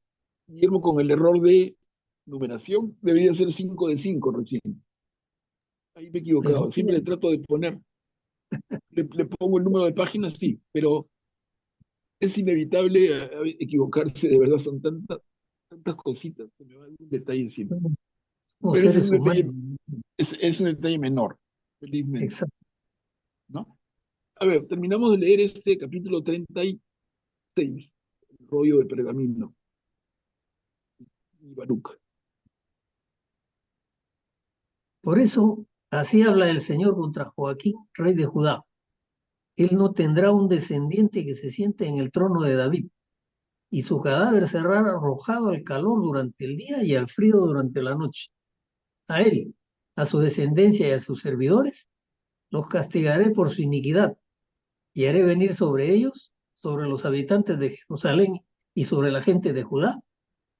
Guillermo, con el error de numeración. Debería ser 5 de 5 recién. Ahí me he equivocado. Siempre le trato de poner, le pongo el número de páginas, sí, pero es inevitable equivocarse, de verdad, son tantas cositas, que me va algún detalle siempre. Somos Pero ese es seres un humanos. detalle, es un detalle menor, felizmente, Exacto. ¿no? A ver, terminamos de leer este capítulo 36, el rollo de pergamino, y Baruch. Por eso, así habla el Señor contra Joaquín, rey de Judá. Él no tendrá un descendiente que se siente en el trono de David, y su cadáver será arrojado al calor durante el día y al frío durante la noche. A él, a su descendencia y a sus servidores, los castigaré por su iniquidad, y haré venir sobre ellos, sobre los habitantes de Jerusalén y sobre la gente de Judá,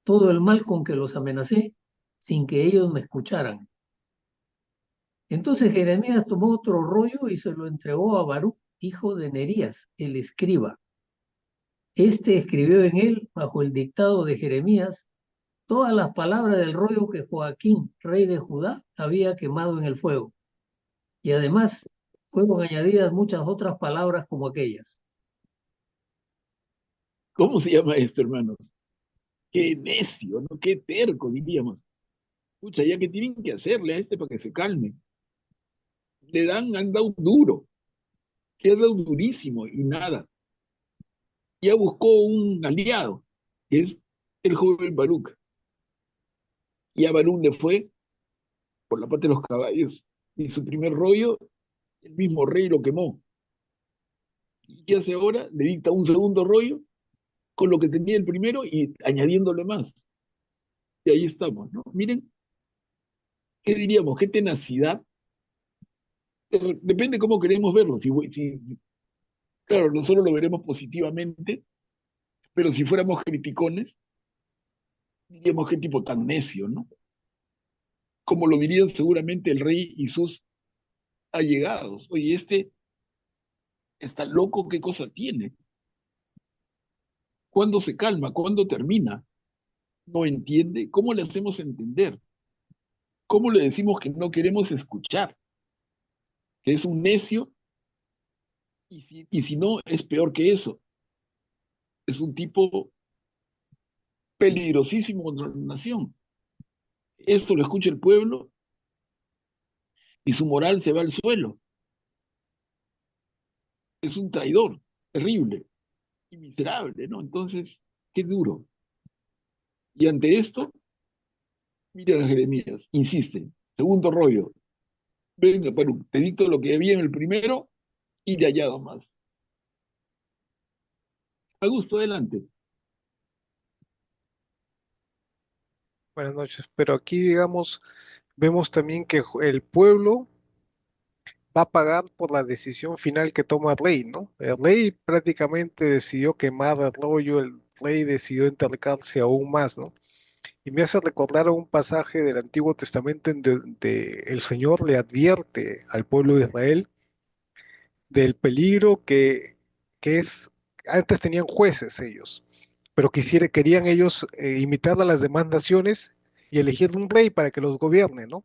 todo el mal con que los amenacé, sin que ellos me escucharan. Entonces Jeremías tomó otro rollo y se lo entregó a Baruch, hijo de Nerías, el escriba. Este escribió en él, bajo el dictado de Jeremías, todas las palabras del rollo que Joaquín, rey de Judá, había quemado en el fuego. Y además fueron añadidas muchas otras palabras como aquellas. ¿Cómo se llama esto, hermanos? Qué necio, ¿no? Qué terco, diríamos. Pucha, ya que tienen que hacerle a este para que se calme. Han dado duro, le han dado durísimo y nada. Ya buscó un aliado, que es el joven Baruch. Y a Baruch le fue por la parte de los caballos. Y su primer rollo, el mismo rey lo quemó. ¿Y qué hace ahora? Le dicta un segundo rollo con lo que tenía el primero y añadiéndole más. Y ahí estamos, ¿no? Miren, ¿qué diríamos? ¿Qué tenacidad? Depende cómo queremos verlo. Claro, nosotros lo veremos positivamente, pero si fuéramos criticones, diríamos qué tipo tan necio, ¿no? Como lo dirían seguramente el rey y sus allegados. Oye, este está loco, ¿qué cosa tiene? ¿Cuándo se calma? ¿Cuándo termina? ¿No entiende? ¿Cómo le hacemos entender? ¿Cómo le decimos que no queremos escuchar? Que es un necio y si no, es peor que eso. es un tipo peligrosísimo contra la nación. Esto lo escucha el pueblo y su moral se va al suelo. Es un traidor terrible y miserable, ¿no? Entonces, qué duro. Y ante esto, mira a Jeremías, insiste, segundo rollo, venga, Perú, te dicto lo que había en el primero y de allá más. A gusto, adelante. Buenas noches. Pero aquí, digamos, vemos también que el pueblo va a pagar por la decisión final que toma el rey, ¿no? El rey prácticamente decidió quemar el rollo, el rey decidió entercarse aún más, ¿no? Y me hace recordar a un pasaje del Antiguo Testamento en donde el Señor le advierte al pueblo de Israel del peligro que es, antes tenían jueces ellos, pero querían ellos imitar a las demás naciones y elegir un rey para que los gobierne, ¿no?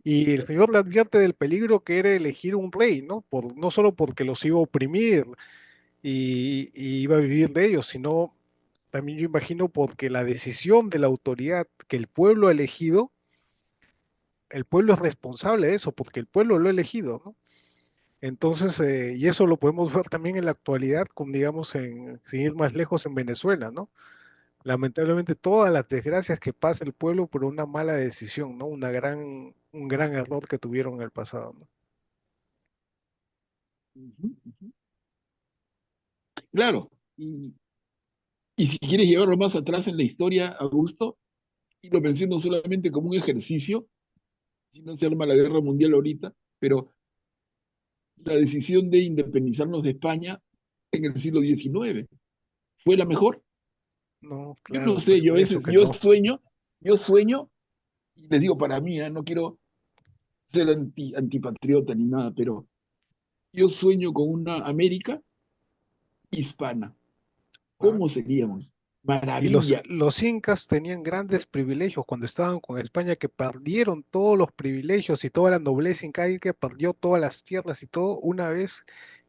Y el Señor le advierte del peligro que era elegir un rey, ¿no? No solo porque los iba a oprimir y iba a vivir de ellos, sino también yo imagino porque la decisión de la autoridad que el pueblo ha elegido, el pueblo es responsable de eso, porque el pueblo lo ha elegido, ¿no? Entonces, y eso lo podemos ver también en la actualidad, con, digamos, sin ir más lejos en Venezuela, ¿no? Lamentablemente todas las desgracias que pasa el pueblo por una mala decisión, ¿no? Un gran error que tuvieron en el pasado, ¿no? Ujú, ujú. Claro, y si quieres llevarlo más atrás en la historia, Augusto, y lo menciono solamente como un ejercicio, si no se arma la guerra mundial ahorita, pero la decisión de independizarnos de España en el siglo XIX fue la mejor. No, Yo no claro, sé, yo a pienso veces, que no. yo sueño, y les digo para mí, no quiero ser antipatriota ni nada, pero yo sueño con una América hispana. Ah, ¿Cómo seríamos? y Maravilla. los incas tenían grandes privilegios cuando estaban con España, que perdieron todos los privilegios y toda la nobleza incaica, perdió todas las tierras y todo una vez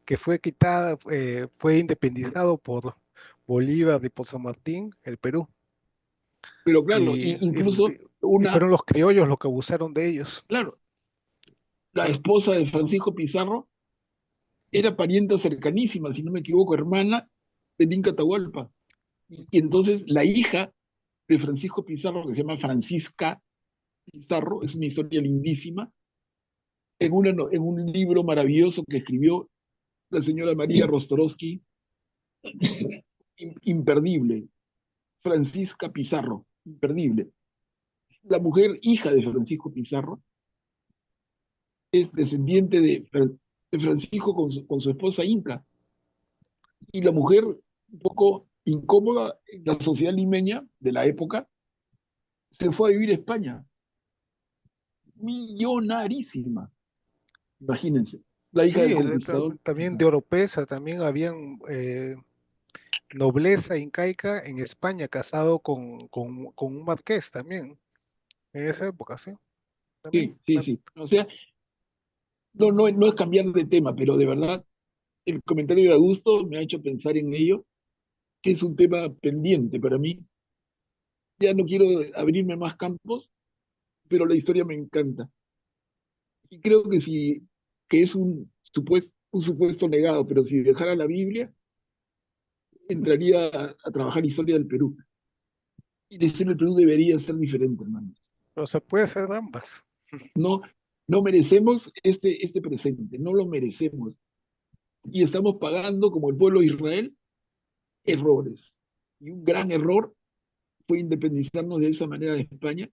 que fue quitada, fue independizado por Bolívar y por San Martín, el Perú. Pero claro, Y, y- incluso y una, fueron los criollos los que abusaron de ellos. claro, la esposa de Francisco Pizarro era parienta cercanísima, si no me equivoco, hermana del Inca Atahualpa. Y entonces la hija de Francisco Pizarro, que se llama Francisca Pizarro, es una historia lindísima, en un libro maravilloso que escribió la señora María Rostorowski, imperdible, Francisca Pizarro, imperdible. La mujer hija de Francisco Pizarro es descendiente de Francisco con su esposa Inca, y la mujer, un poco incómoda en la sociedad limeña de la época, se fue a vivir a España, millonarísima, imagínense, la hija Sí, del conquistador también de mexicano. Oropesa, también habían nobleza incaica en España, casado con un marqués también, en esa época, sí, también. Sí, sí, sí. O sea, no es cambiar de tema, pero de verdad el comentario de Augusto me ha hecho pensar en ello, que es un tema pendiente para mí. Ya no quiero abrirme más campos, pero la historia me encanta. Y creo que si, que es un supuesto negado, pero si dejara la Biblia, entraría a trabajar historia del Perú. Y la historia del Perú debería ser diferente, hermanos. Pero se puede hacer ambas. No, no merecemos este presente, no lo merecemos. Y estamos pagando, como el pueblo de Israel, errores. Y un gran error fue independizarnos de esa manera de España,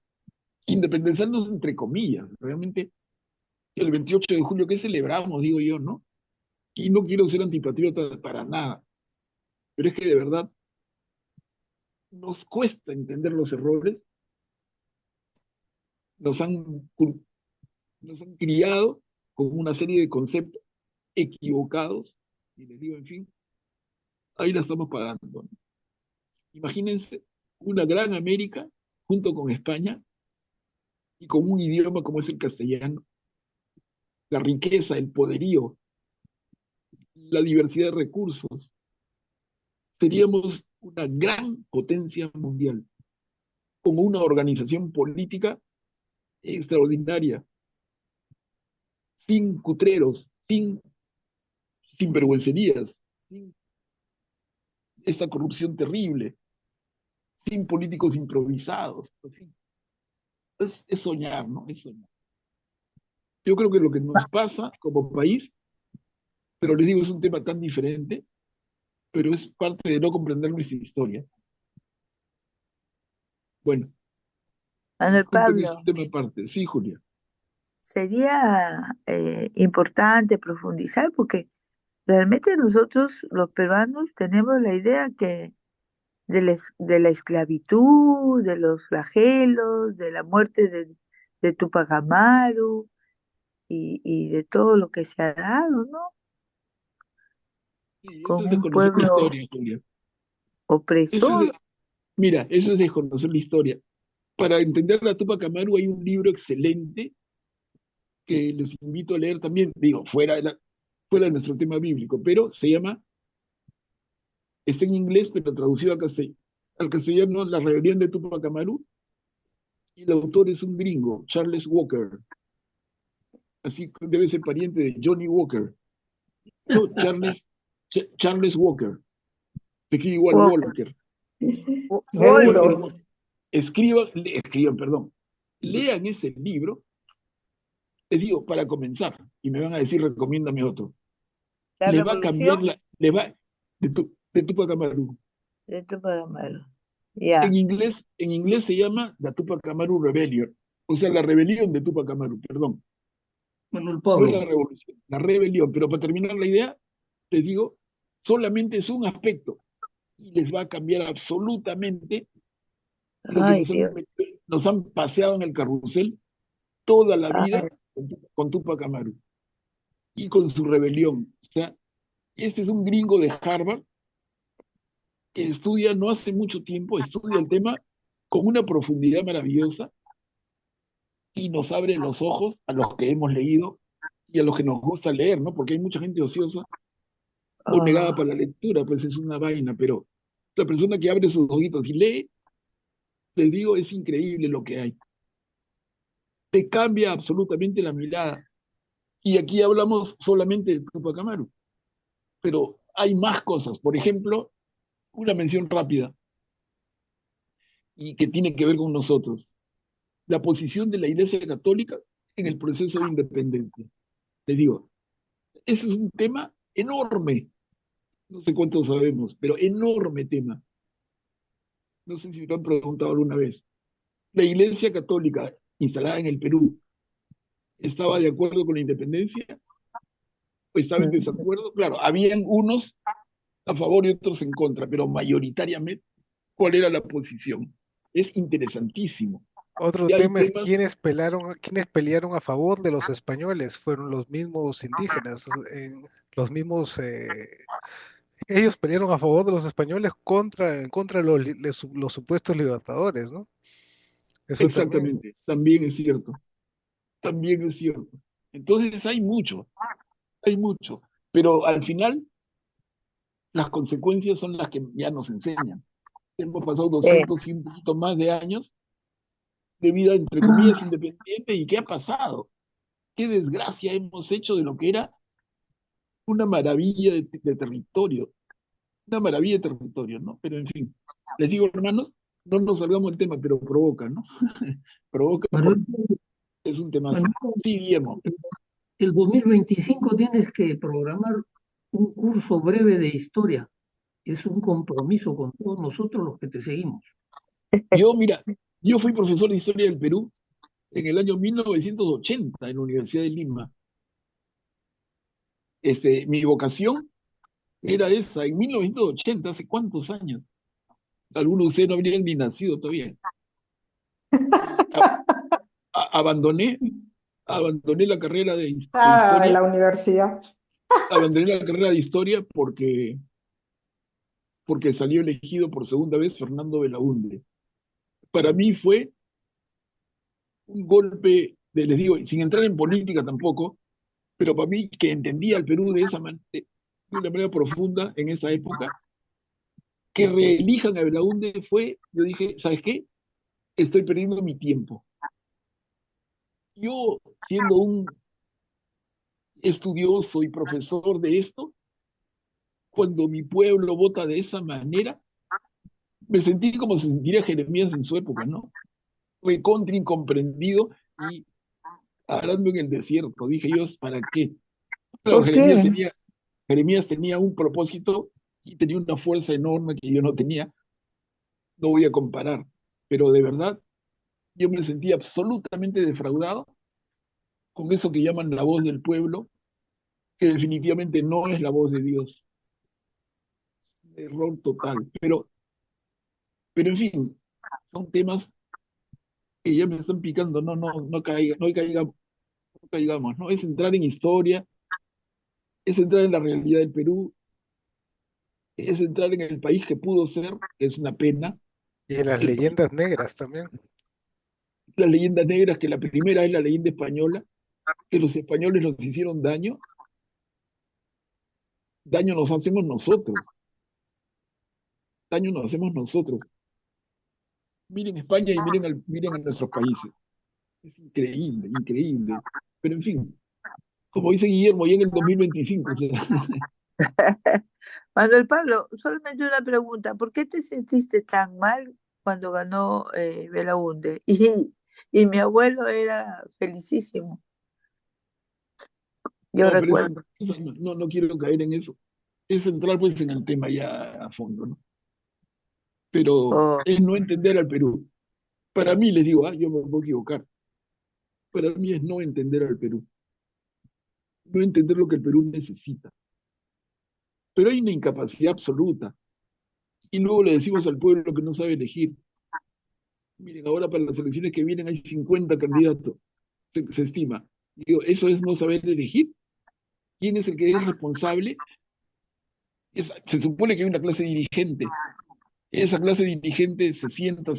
independizarnos entre comillas, realmente el 28 de julio que celebramos, digo yo, ¿no? Y no quiero ser antipatriota para nada, pero es que de verdad nos cuesta entender los errores, nos han, nos han criado con una serie de conceptos equivocados, y les digo, en fin, ahí la estamos pagando, ¿no? Imagínense una gran América junto con España y con un idioma como es el castellano, la riqueza, el poderío, la diversidad de recursos, seríamos una gran potencia mundial, con una organización política extraordinaria, sin cutreros, sin vergüencerías, sin esa corrupción terrible, sin políticos improvisados. En fin, es soñar, ¿no? Es soñar. Yo creo que lo que nos pasa como país, pero les digo, es un tema tan diferente, pero es parte de no comprender nuestra historia. Bueno, Manuel disculpen, es Pablo, un tema aparte. Sí, Julia. sería importante profundizar porque realmente nosotros los peruanos tenemos la idea que de la esclavitud, de los flagelos, de la muerte de Tupac Amaru y de todo lo que se ha dado, ¿no? Sí, eso Con es un desconocer la pueblo historia, Julia. Eso es opresor. mira, eso es desconocer la historia. Para entender la Tupac Amaru hay un libro excelente que les invito a leer también, digo, fuera de nuestro tema bíblico, pero se llama, está en inglés, pero traducido al castellano, La rebelión de Tupac Amaru, y el autor es un gringo, Charles Walker, así que debe ser pariente de Johnny Walker. No, Charles Walker, se escribe igual Walker. Walker. Walker. Seguro. Escriban, perdón, lean ese libro, les digo, para comenzar, y me van a decir, recomiéndame otro. La Le va a cambiar revolución de Tupac Amaru. de Tupac Amaru. Ya. En inglés se llama la Tupac Amaru Rebellion, o sea, la rebelión de Tupac Amaru, perdón. Manuel No es la Pablo, revolución, la rebelión. Pero para terminar la idea, les digo, solamente es un aspecto y les va a cambiar absolutamente lo que Ay, Dios. nos han paseado en el carrusel toda la Ay, vida con Tupac Amaru y con su rebelión. O sea, este es un gringo de Harvard que estudia no hace mucho tiempo, estudia el tema con una profundidad maravillosa y nos abre los ojos a los que hemos leído y a los que nos gusta leer, ¿no? Porque hay mucha gente ociosa o negada ah, para la lectura, pues es una vaina, pero la persona que abre sus ojitos y lee, les digo, es increíble lo que hay. Te cambia absolutamente la mirada. Y aquí hablamos solamente de Tupac Amaru, pero hay más cosas. Por ejemplo, una mención rápida y que tiene que ver con nosotros. La posición de la Iglesia Católica en el proceso de independencia. Les digo, ese es un tema enorme. No sé cuánto sabemos, pero enorme tema. No sé si te han preguntado alguna vez. La Iglesia Católica instalada en el Perú estaba de acuerdo con la independencia o estaba en mm, desacuerdo. Claro, habían unos a favor y otros en contra, pero mayoritariamente, ¿cuál era la posición? Es interesantísimo. Otro Y hay tema es temas, quiénes pelearon a favor de los españoles, fueron los mismos indígenas, los mismos, ellos pelearon a favor de los españoles en contra de los supuestos libertadores, ¿no? Eso también. exactamente, también es cierto, también es cierto. Entonces hay mucho, pero al final las consecuencias son las que ya nos enseñan. Hemos pasado eh, 200 y un poquito más de años de vida, entre comillas, independiente, ¿y qué ha pasado? ¿Qué desgracia hemos hecho de lo que era una maravilla de territorio? Una maravilla de territorio, ¿no? Pero en fin, les digo, hermanos, no nos salgamos del tema, pero provoca, ¿no? Provoca Manuel, porque es un temazo. Manuel, Sí, Guillermo. el 2025 tienes que programar un curso breve de historia. Es un compromiso con todos nosotros los que te seguimos. Mira, yo fui profesor de historia del Perú en el año 1980 en la Universidad de Lima. Mi vocación era esa, en 1980, ¿hace cuántos años? Algunos de ustedes no habrían ni nacido todavía. Y abandoné, abandoné la carrera de En historia, la universidad. abandoné la carrera de historia porque salió elegido por segunda vez Fernando Belaúnde. Para mí fue un golpe, les digo, sin entrar en política tampoco, pero para mí que entendía al Perú de una manera profunda en esa época, Que reelijan a Belaúnde yo dije, ¿sabes qué? Estoy perdiendo mi tiempo. Yo, siendo un estudioso y profesor de esto, cuando mi pueblo vota de esa manera, me sentí como se sentiría Jeremías en su época, ¿no? Fue contra incomprendido y hablando en el desierto. Dije yo, ¿para qué? Claro, ¿Por qué? Jeremías tenía un propósito y tenía una fuerza enorme que yo no tenía. No voy a comparar, pero de verdad yo me sentí absolutamente defraudado con eso que llaman la voz del pueblo, que definitivamente no es la voz de Dios. Error total. Pero en fin, son temas que ya me están picando. No caigamos, ¿no? Es entrar en historia, es entrar en la realidad del Perú, es entrar en el país que pudo ser, que es una pena, Y en las el país, leyendas negras también. las leyendas negras, que la primera es la leyenda española, que los españoles nos hicieron daño nos hacemos nosotros, daño nos hacemos nosotros. Miren España y miren a nuestros países. Es increíble, increíble. Pero en fin, como dice Guillermo, ya en el 2025, o sea, Manuel Pablo, solamente una pregunta. ¿Por qué te sentiste tan mal cuando ganó Belaúnde? Y mi abuelo era felicísimo, yo no, pero recuerdo. no quiero caer en eso. Es entrar pues en el tema ya a fondo, ¿no? Pero Oh, es no entender al Perú. Para mí, les digo, yo me puedo equivocar. Para mí es no entender al Perú, no entender lo que el Perú necesita. Pero hay una incapacidad absoluta. Y luego le decimos al pueblo que no sabe elegir. Miren, ahora para las elecciones que vienen hay 50 candidatos, se estima. Digo, ¿eso es no saber elegir? ¿Quién es el que es responsable? Se supone que hay una clase dirigente. Esa clase dirigente se sienta,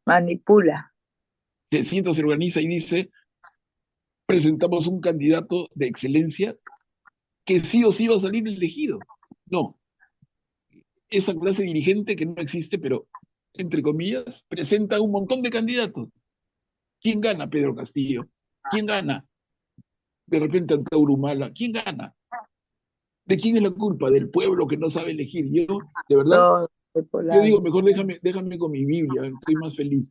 manipula. se organiza y dice, presentamos un candidato de excelencia que sí o sí va a salir elegido. No, esa clase dirigente que no existe, pero entre comillas, presenta un montón de candidatos. ¿Quién gana? Pedro Castillo. ¿Quién gana? De repente Antauro Humala. ¿Quién gana? ¿De quién es la culpa? Del pueblo que no sabe elegir. Yo, de verdad, Todo yo bipolar. digo, mejor déjame con mi Biblia, estoy más feliz.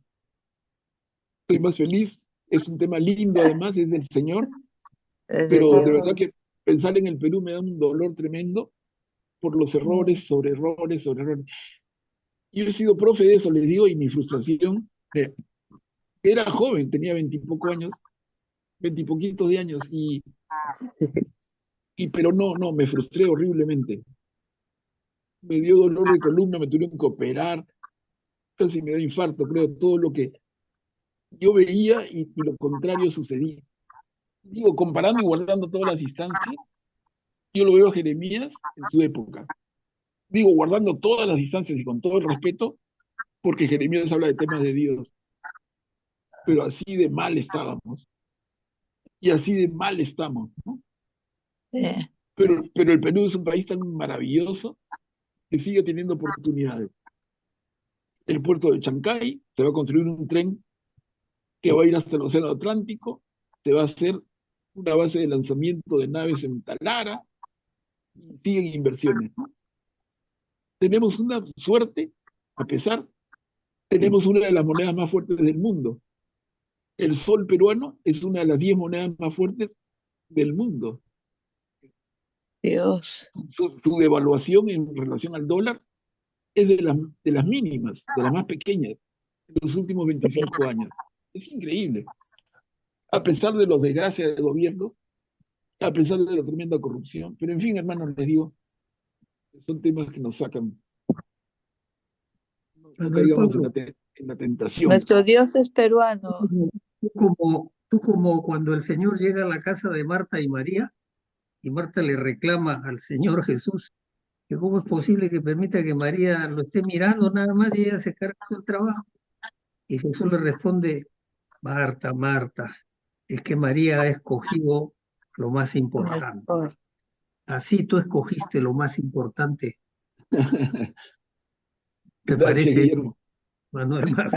Estoy más feliz. Es un tema lindo, además, es del Señor, Es de pero de Dios. verdad que pensar en el Perú me da un dolor tremendo por los errores sobre errores sobre errores. Yo he sido profe de eso, les digo, y mi frustración, era joven, tenía veintipoco años, veintipoquitos de años, pero no, me frustré horriblemente. Me dio dolor de columna, me tuvieron que operar, casi me dio infarto, creo, todo lo que yo veía y lo contrario sucedía. Digo, comparando y guardando todas las distancias, yo lo veo a Jeremías en su época. Digo, guardando todas las distancias y con todo el respeto, porque Jeremías habla de temas de Dios, pero así de mal estábamos y así de mal estamos, ¿no? Eh, Pero el Perú es un país tan maravilloso que sigue teniendo oportunidades. El puerto de Chancay, se va a construir un tren que va a ir hasta el Océano Atlántico, se va a hacer una base de lanzamiento de naves en Talara, y siguen inversiones, ¿no? Tenemos una suerte, a pesar, tenemos una de las monedas más fuertes del mundo. El sol peruano es una de las 10 monedas más fuertes del mundo. Dios. Su devaluación en relación al dólar es de las mínimas, de las más pequeñas, de los últimos 25 años. Es increíble. A pesar de los desgracias del gobierno, a pesar de la tremenda corrupción. Pero en fin, hermanos, les digo, son temas que nos sacan. No Manuel caigamos Pablo, en la tentación. Nuestro Dios es tú peruano. como, tú como cuando el Señor llega a la casa de Marta y María, y Marta le reclama al Señor Jesús que cómo es posible que permita que María lo esté mirando nada más y ella se carga del trabajo. Y Jesús le responde, Marta, Marta, es que María ha escogido lo más importante. Mejor. Así tú escogiste lo más importante, ¿Te Gracias, parece, Guillermo. Manuel Mar?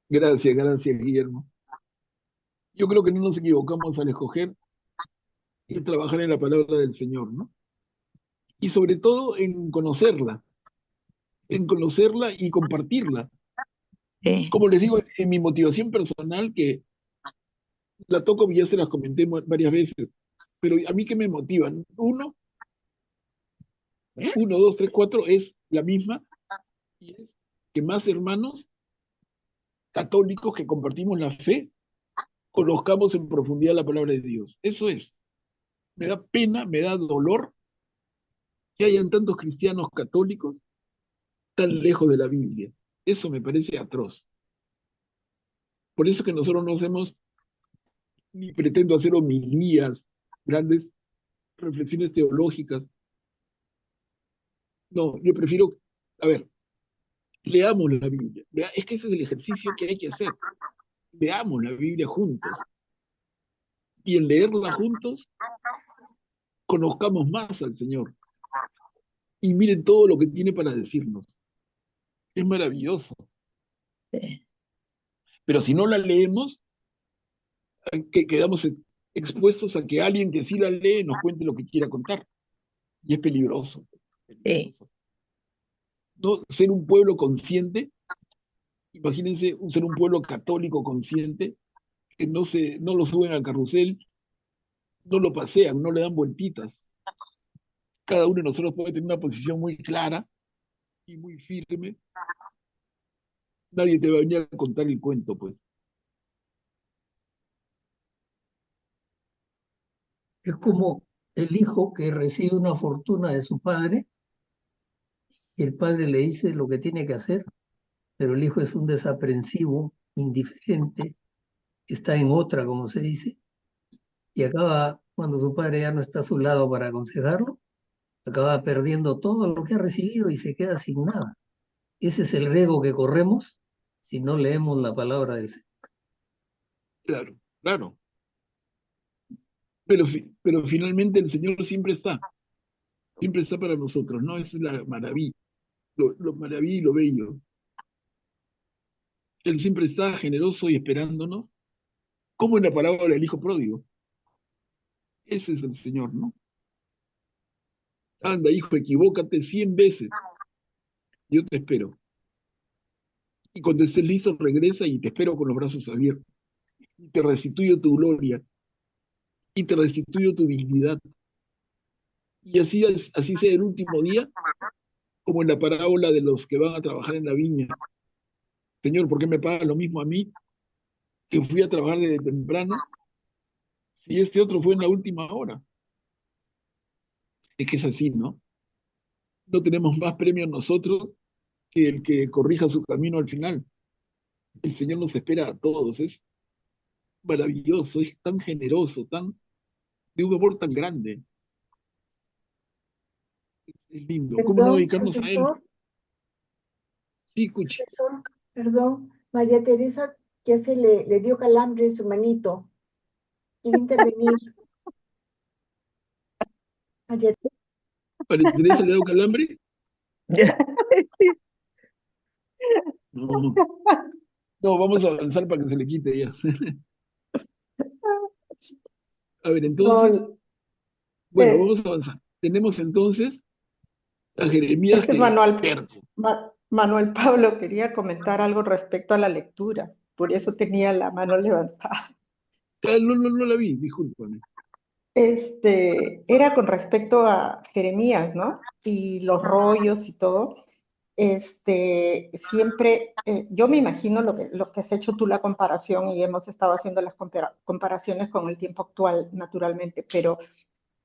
Gracias, gracias, Guillermo. Yo creo que no nos equivocamos al escoger y trabajar en la palabra del Señor, ¿no? Y sobre todo en conocerla y compartirla. Sí, Como les digo, en mi motivación personal, que la toco y ya se las comenté varias veces, pero a mí que me motivan, uno, dos, tres, cuatro es la misma, y es que más hermanos católicos que compartimos la fe, conozcamos en profundidad la palabra de Dios. Eso es. Me da pena, me da dolor que hayan tantos cristianos católicos tan lejos de la Biblia. Eso me parece atroz. Por eso que nosotros no hacemos, ni pretendo hacer homilías, grandes reflexiones teológicas. No, yo prefiero, a ver, leamos la Biblia. Es que ese es el ejercicio que hay que hacer. Leamos la Biblia juntos. Y en leerla juntos, conozcamos más al Señor. Y miren todo lo que tiene para decirnos. Es maravilloso. sí, Pero si no la leemos, que quedamos expuestos a que alguien que sí la lee nos cuente lo que quiera contar. Y es peligroso. sí, Peligroso. No ser un pueblo consciente, imagínense ser un pueblo católico consciente, que no lo suben al carrusel, no lo pasean, no le dan vueltitas. Cada uno de nosotros puede tener una posición muy clara y muy firme. Nadie te va a venir a contar el cuento, pues. Es como el hijo que recibe una fortuna de su padre y el padre le dice lo que tiene que hacer, pero el hijo es un desaprensivo, indiferente, está en otra, como se dice, y acaba, cuando su padre ya no está a su lado para aconsejarlo, acaba perdiendo todo lo que ha recibido y se queda sin nada. Ese es el riesgo que corremos si no leemos la palabra del Señor. Claro, claro. Pero finalmente el Señor siempre está para nosotros, ¿no? Esa es la maravilla, lo maravilla y lo bello. Él siempre está generoso y esperándonos, como en la parábola del hijo pródigo. Ese es el Señor, ¿no? Anda, hijo, equivócate 100 veces, yo te espero. Y cuando estés listo, regresa y te espero con los brazos abiertos. Y te restituyo tu gloria, y te restituyo tu dignidad. Y así sea el último día, como en la parábola de los que van a trabajar en la viña. Señor, ¿por qué me paga lo mismo a mí, que fui a trabajar desde temprano, si este otro fue en la última hora? Es que es así, ¿no? No tenemos más premio nosotros que el que corrija su camino al final. El Señor nos espera a todos, es maravilloso, es tan generoso, de un amor tan grande. Es lindo. ¿Cómo no Perdón, dedicarnos a Él? profesor, Sí, Cuchi. profesor, perdón. María Teresa ya le dio calambre en su manito. Quiere intervenir. María, ¿Para Teresa le da un calambre? No, no, vamos a avanzar para que se le quite ya. A ver, entonces, No, bueno, vamos a avanzar. Tenemos entonces a es Jeremías que que Manuel, terco. Manuel Pablo quería comentar algo respecto a la lectura, por eso tenía la mano levantada. Ah, no, no, no la vi, discúlpame. Era con respecto a Jeremías, ¿no? Y los rollos y todo. Siempre, yo me imagino lo que has hecho tú la comparación y hemos estado haciendo las comparaciones con el tiempo actual, naturalmente, pero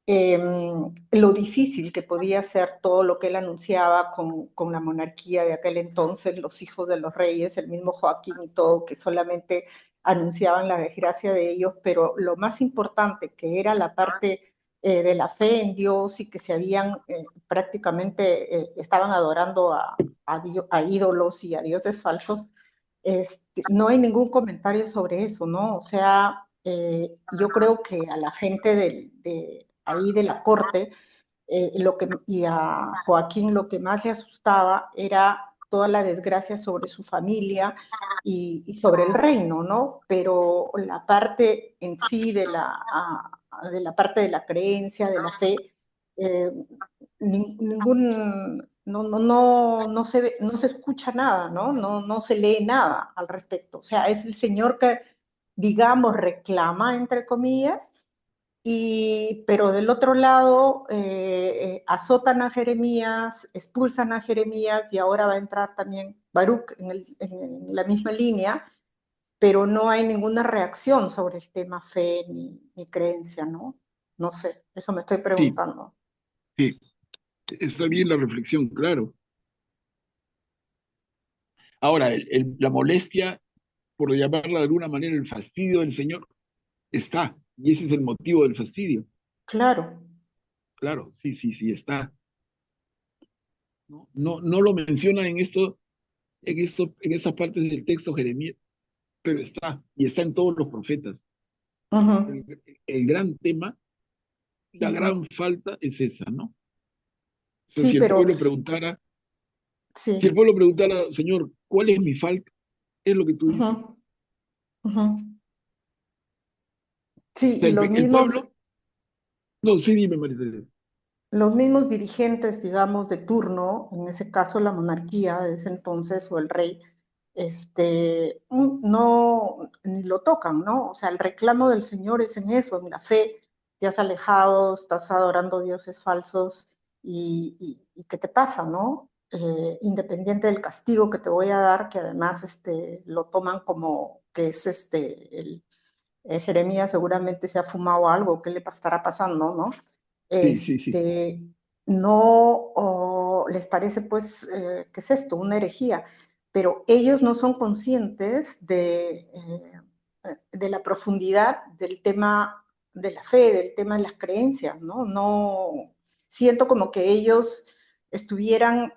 lo difícil que podía ser todo lo que él anunciaba con la monarquía de aquel entonces, los hijos de los reyes, el mismo Joaquín y todo, que solamente anunciaban la desgracia de ellos, pero lo más importante, que era la parte de la fe en Dios y que se habían prácticamente, estaban adorando a ídolos y a dioses falsos, no hay ningún comentario sobre eso, ¿no? O sea, yo creo que a la gente ahí de la corte y a Joaquín lo que más le asustaba era toda la desgracia sobre su familia y sobre el reino, ¿no? Pero la parte en sí de la parte de la creencia, de la fe, eh, ningún, no se escucha nada, ¿no? No se lee nada al respecto. O sea, es el Señor que, digamos, reclama, entre comillas, pero del otro lado azotan a Jeremías, expulsan a Jeremías y ahora va a entrar también Baruch en la misma línea, pero no hay ninguna reacción sobre el tema fe ni creencia, ¿no? No sé, eso me estoy Sí, preguntando. sí, está bien la reflexión, claro. Ahora, la molestia, por llamarla de alguna manera, el fastidio del Señor, está, y ese es el motivo del fastidio. Claro. Claro, sí, sí, sí, está. No lo menciona en esas partes del texto Jeremías, pero está, y está en todos los profetas. Uh-huh. El gran tema, la Uh-huh. gran falta es esa, ¿no? O sea, Sí, si el pero pueblo preguntara, si el sí. pueblo preguntara, Señor, ¿cuál es mi falta? Es lo que tú dices. Uh-huh. Uh-huh. O Sí, sea, y el pueblo, no, sí, dime, María Teresa. los mismos dirigentes, digamos, de turno, en ese caso la monarquía de ese entonces o el rey, no, ni lo tocan, ¿no? O sea, el reclamo del Señor es en eso, en la fe, te has alejado, estás adorando dioses falsos y ¿qué te pasa, no? Independiente del castigo que te voy a dar, que además lo toman como que es Jeremías seguramente se ha fumado algo, ¿qué le estará pasando, no? Sí, sí, sí. No les parece pues, ¿qué es esto? Una herejía, pero ellos no son conscientes de la profundidad del tema de la fe, del tema de las creencias, ¿no? No siento como que ellos estuvieran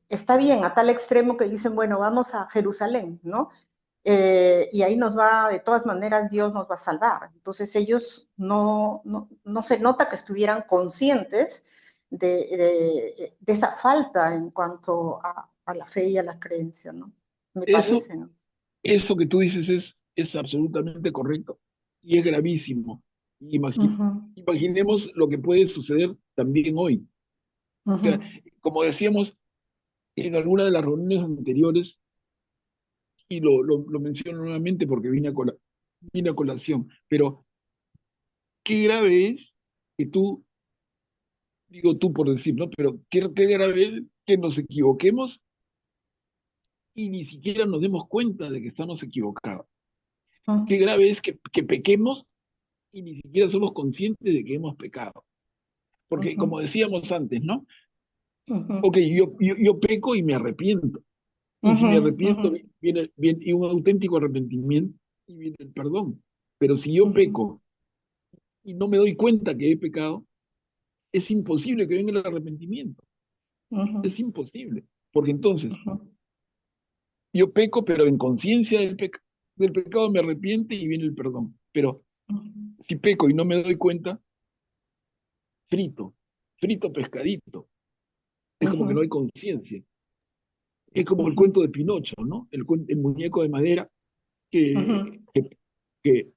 está bien, a tal extremo que dicen, bueno, vamos a Jerusalén, ¿no? Y ahí de todas maneras, Dios nos va a salvar. Entonces ellos no se nota que estuvieran conscientes de esa falta en cuanto a la fe y a la creencia, ¿no? Me Eso, parece, ¿no? eso que tú dices es absolutamente correcto y es gravísimo. Uh-huh, Imaginemos lo que puede suceder también hoy. O sea, uh-huh, como decíamos en alguna de las reuniones anteriores, y lo menciono nuevamente porque vine a colación, pero qué grave es que tú, digo tú por decir, ¿no? Pero qué grave es que nos equivoquemos y ni siquiera nos demos cuenta de que estamos equivocados. Qué uh-huh, grave es que pequemos y ni siquiera somos conscientes de que hemos pecado. Porque uh-huh, como decíamos antes, ¿no? uh-huh, Ok, yo peco y me arrepiento. Y si me uh-huh, arrepiento, uh-huh, viene y un auténtico arrepentimiento y viene el perdón. Pero si yo uh-huh, peco y no me doy cuenta que he pecado, es imposible que venga el arrepentimiento. uh-huh, Es imposible. Porque entonces uh-huh, yo peco, pero en conciencia del pecado me arrepiente y viene el perdón. Pero si peco y no me doy cuenta, frito, frito pescadito. Es como que no uh-huh, hay conciencia. Es como el uh-huh, cuento de Pinocho, ¿no? El muñeco de madera uh-huh, que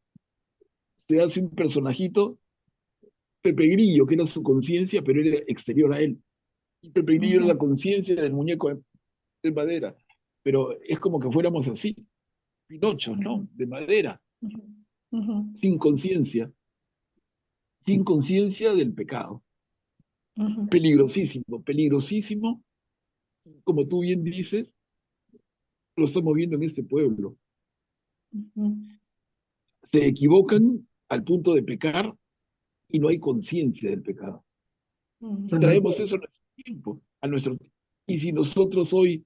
se hace un personajito, Pepe Grillo, que era su conciencia, pero era exterior a él. Y Pepe Grillo era uh-huh, la conciencia del muñeco de madera. Pero es como que fuéramos así, Pinochos, ¿no? De madera, uh-huh, sin conciencia del pecado. uh-huh, Peligrosísimo, peligrosísimo, como tú bien dices, lo estamos viendo en este pueblo. uh-huh, Se equivocan al punto de pecar y no hay conciencia del pecado. Y uh-huh. traemos eso a nuestro tiempo, y si nosotros hoy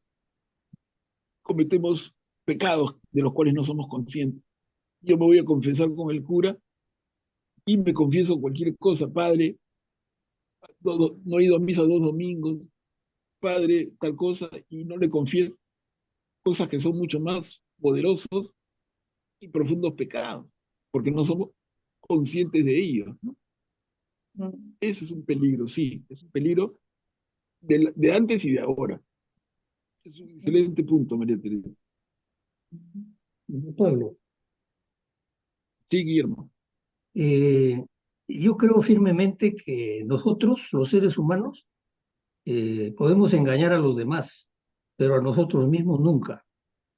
cometemos pecados de los cuales no somos conscientes, yo me voy a confesar con el cura y me confieso cualquier cosa, padre, no he ido a misa 2 domingos, padre, tal cosa, y no le confieso cosas que son mucho más poderosos y profundos pecados, porque no somos conscientes de ellos, ¿no? Mm. Ese es un peligro, sí, es un peligro de antes y de ahora. Es un excelente punto, María Teresa. del pueblo. Sí, Guillermo. Yo creo firmemente que nosotros, los seres humanos, podemos engañar a los demás, pero a nosotros mismos nunca,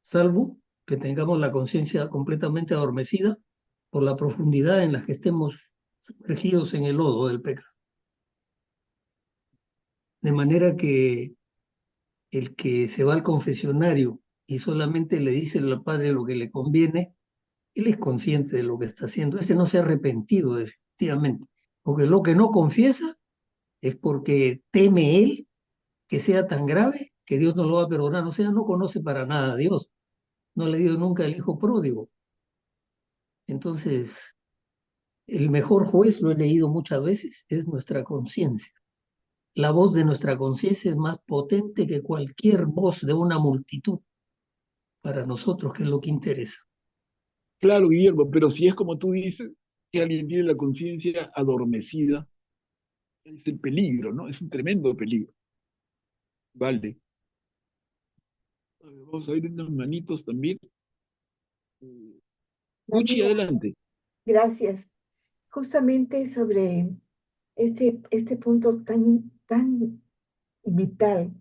salvo que tengamos la conciencia completamente adormecida por la profundidad en la que estemos sumergidos en el lodo del pecado. De manera que el que se va al confesionario y solamente le dice al padre lo que le conviene, él es consciente de lo que está haciendo. Ese no se ha arrepentido definitivamente, porque lo que no confiesa es porque teme él que sea tan grave que Dios no lo va a perdonar. O sea, no conoce para nada a Dios, no le dio nunca el hijo pródigo. Entonces, el mejor juez, lo he leído muchas veces, es nuestra conciencia. La voz de nuestra conciencia es más potente que cualquier voz de una multitud para nosotros, que es lo que interesa. Claro, Guillermo, pero si es como tú dices, que alguien tiene la conciencia adormecida, es el peligro, ¿no? Es un tremendo peligro. Vale. A ver, vamos a ver unas manitos también. Uchi, María, adelante. gracias. Justamente sobre este punto tan vital,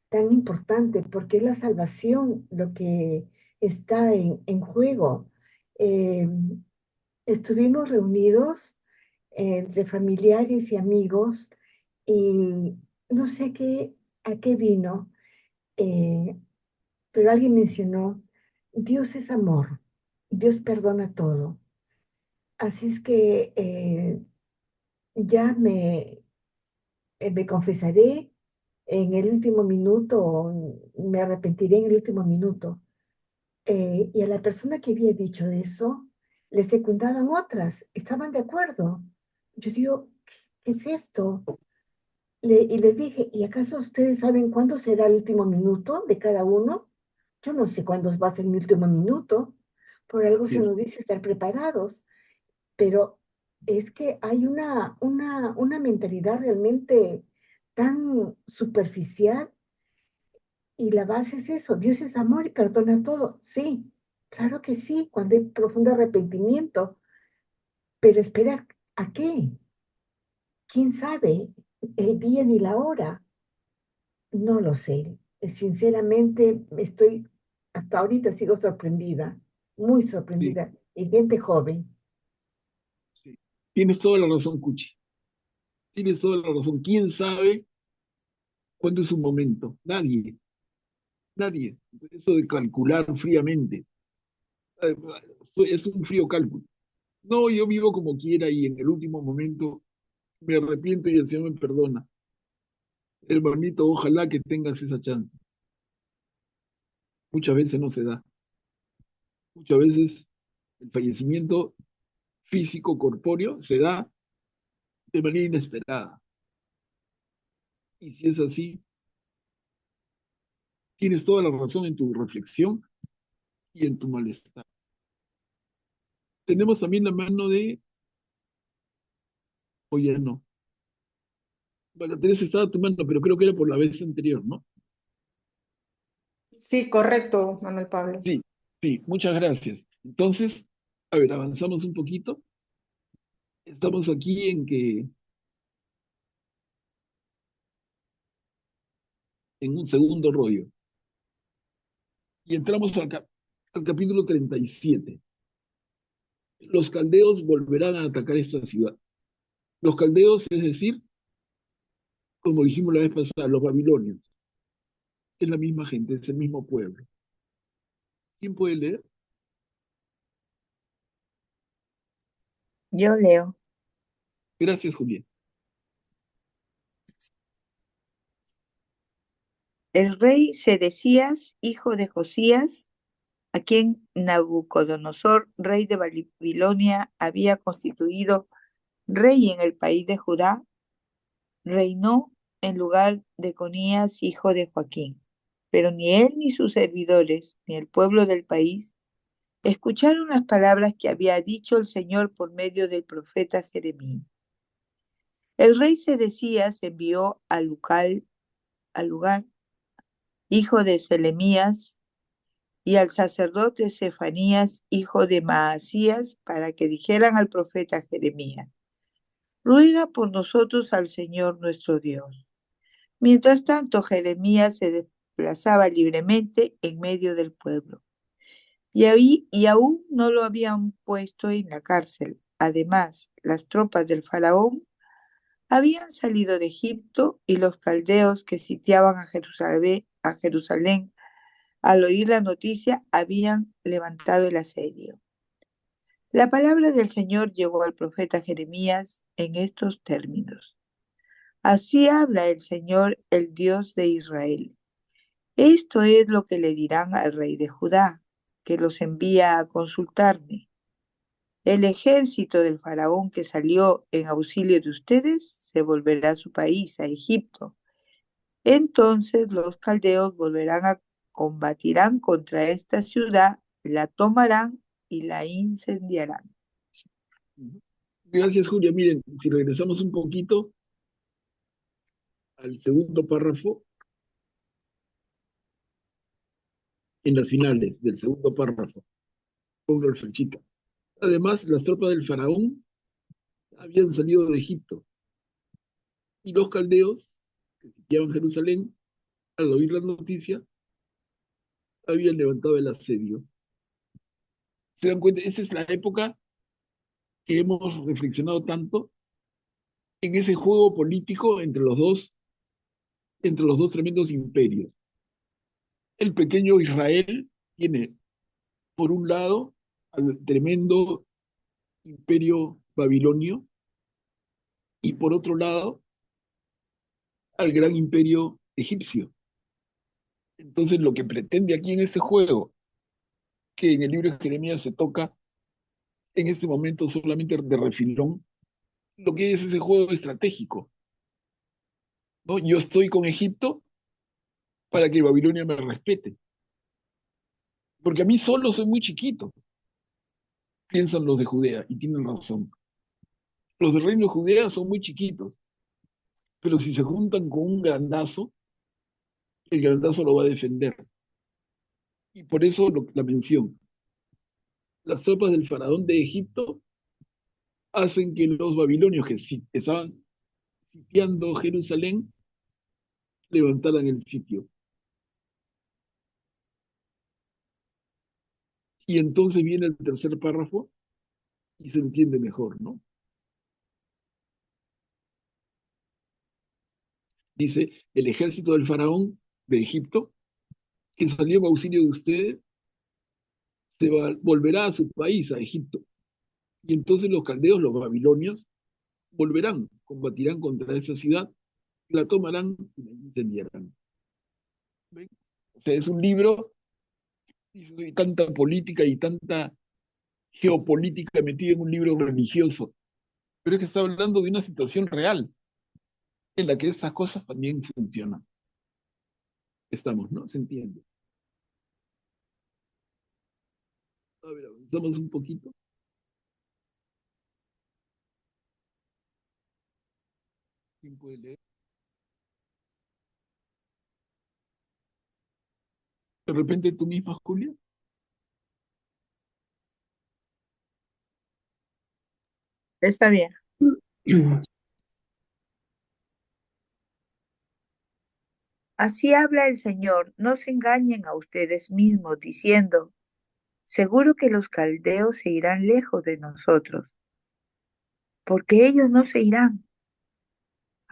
tan importante, porque es la salvación lo que está en juego. Eh, Estuvimos reunidos entre familiares y amigos y no sé a qué vino, eh, pero alguien mencionó, Dios es amor, Dios perdona todo. Así es que ya me confesaré en el último minuto, o me arrepentiré en el último minuto. Y a la persona que había dicho eso, le secundaban otras, estaban de acuerdo. Yo digo, ¿qué es esto? Y les dije, ¿y acaso ustedes saben cuándo será el último minuto de cada uno? Yo no sé cuándo va a ser mi último minuto. Por algo Así se es. nos dice estar preparados, pero es que hay una mentalidad realmente tan superficial y la base es eso, Dios es amor y perdona todo. Sí, claro que sí, cuando hay profundo arrepentimiento, pero esperar, ¿a qué? ¿Quién sabe el día ni la hora? No lo sé. Sinceramente, hasta ahorita sigo sorprendida, muy Sí, sorprendida. Y gente joven. sí. Tienes toda la razón, Cuchi. Tienes toda la razón. ¿Quién sabe cuándo es su momento? Nadie, nadie. Eso de calcular fríamente, eh, es un frío cálculo. No, yo vivo como quiera y en el último momento me arrepiento y el Señor me perdona. Hermanito, ojalá que tengas esa chance. Muchas veces no se da. Muchas veces el fallecimiento físico, corpóreo, se da de manera inesperada. Y si es así, tienes toda la razón en tu reflexión y en tu malestar. Tenemos también la mano de, oye, no. Bueno, Teresa estaba tomando, pero creo que era por la vez anterior, ¿no? Sí, correcto, Manuel Pablo. Sí, sí, muchas gracias. Entonces, a ver, avanzamos un poquito. Estamos aquí en un segundo rollo. Y entramos al capítulo 37. Los caldeos volverán a atacar esta ciudad. Los caldeos, es decir, como dijimos la vez pasada, los babilonios, es la misma gente, es el mismo pueblo. ¿Quién puede leer? Yo leo. Gracias, Julián. El rey Sedecías, hijo de Josías, a quien Nabucodonosor, rey de Babilonia, había constituido rey en el país de Judá, reinó en lugar de Conías, hijo de Joaquín. Pero ni él ni sus servidores, ni el pueblo del país, escucharon las palabras que había dicho el Señor por medio del profeta Jeremías. El rey Sedecías envió al lugar, hijo de Selemías, y al sacerdote Sefanías, hijo de Maasías, para que dijeran al profeta Jeremías: ruega por nosotros al Señor nuestro Dios. Mientras tanto, Jeremías se desplazaba libremente en medio del pueblo, y aún no lo habían puesto en la cárcel. Además, las tropas del faraón habían salido de Egipto y los caldeos que sitiaban a Jerusalén, al oír la noticia, habían levantado el asedio. La palabra del Señor llegó al profeta Jeremías en estos términos: así habla el Señor, el Dios de Israel. Esto es lo que le dirán al rey de Judá, que los envía a consultarme. El ejército del faraón que salió en auxilio de ustedes se volverá a su país, a Egipto. Entonces los caldeos combatirán contra esta ciudad, la tomarán y la incendiarán. Gracias, Julia. Miren, si regresamos un poquito al segundo párrafo, en las finales del segundo párrafo, pongo el flechita. Además, las tropas del faraón habían salido de Egipto y los caldeos que sitiaban Jerusalén, al oír la noticia, habían levantado el asedio. ¿Se dan cuenta? Esa es la época que hemos reflexionado tanto en ese juego político entre los dos tremendos imperios. El pequeño Israel tiene, por un lado, al tremendo imperio babilonio y por otro lado, al gran imperio egipcio. Entonces, lo que pretende aquí en este juego, que en el libro de Jeremías se toca en este momento solamente de refilón, lo que es ese juego estratégico, ¿no? Yo estoy con Egipto para que Babilonia me respete, porque a mí solo soy muy chiquito, piensan los de Judea, y tienen razón. Los del reino de Judea son muy chiquitos, pero si se juntan con un grandazo, el grandazo lo va a defender. Y por eso la mención. Las tropas del faraón de Egipto hacen que los babilonios que estaban sitiando Jerusalén levantaran el sitio. Y entonces viene el tercer párrafo y se entiende mejor, ¿no? Dice: el ejército del faraón de Egipto, que salió en auxilio de ustedes, volverá a su país, a Egipto. Y entonces los caldeos, los babilonios, volverán, combatirán contra esa ciudad, la tomarán y la incendiarán. ¿Ven? O sea, es un libro, y tanta política y tanta geopolítica metida en un libro religioso, pero es que está hablando de una situación real en la que estas cosas también funcionan. Estamos, ¿no? ¿Se entiende? A ver, avanzamos un poquito. ¿Quién puede leer? De repente tú misma, Julia. Está bien. Así habla el Señor: no se engañen a ustedes mismos diciendo: seguro que los caldeos se irán lejos de nosotros, porque ellos no se irán.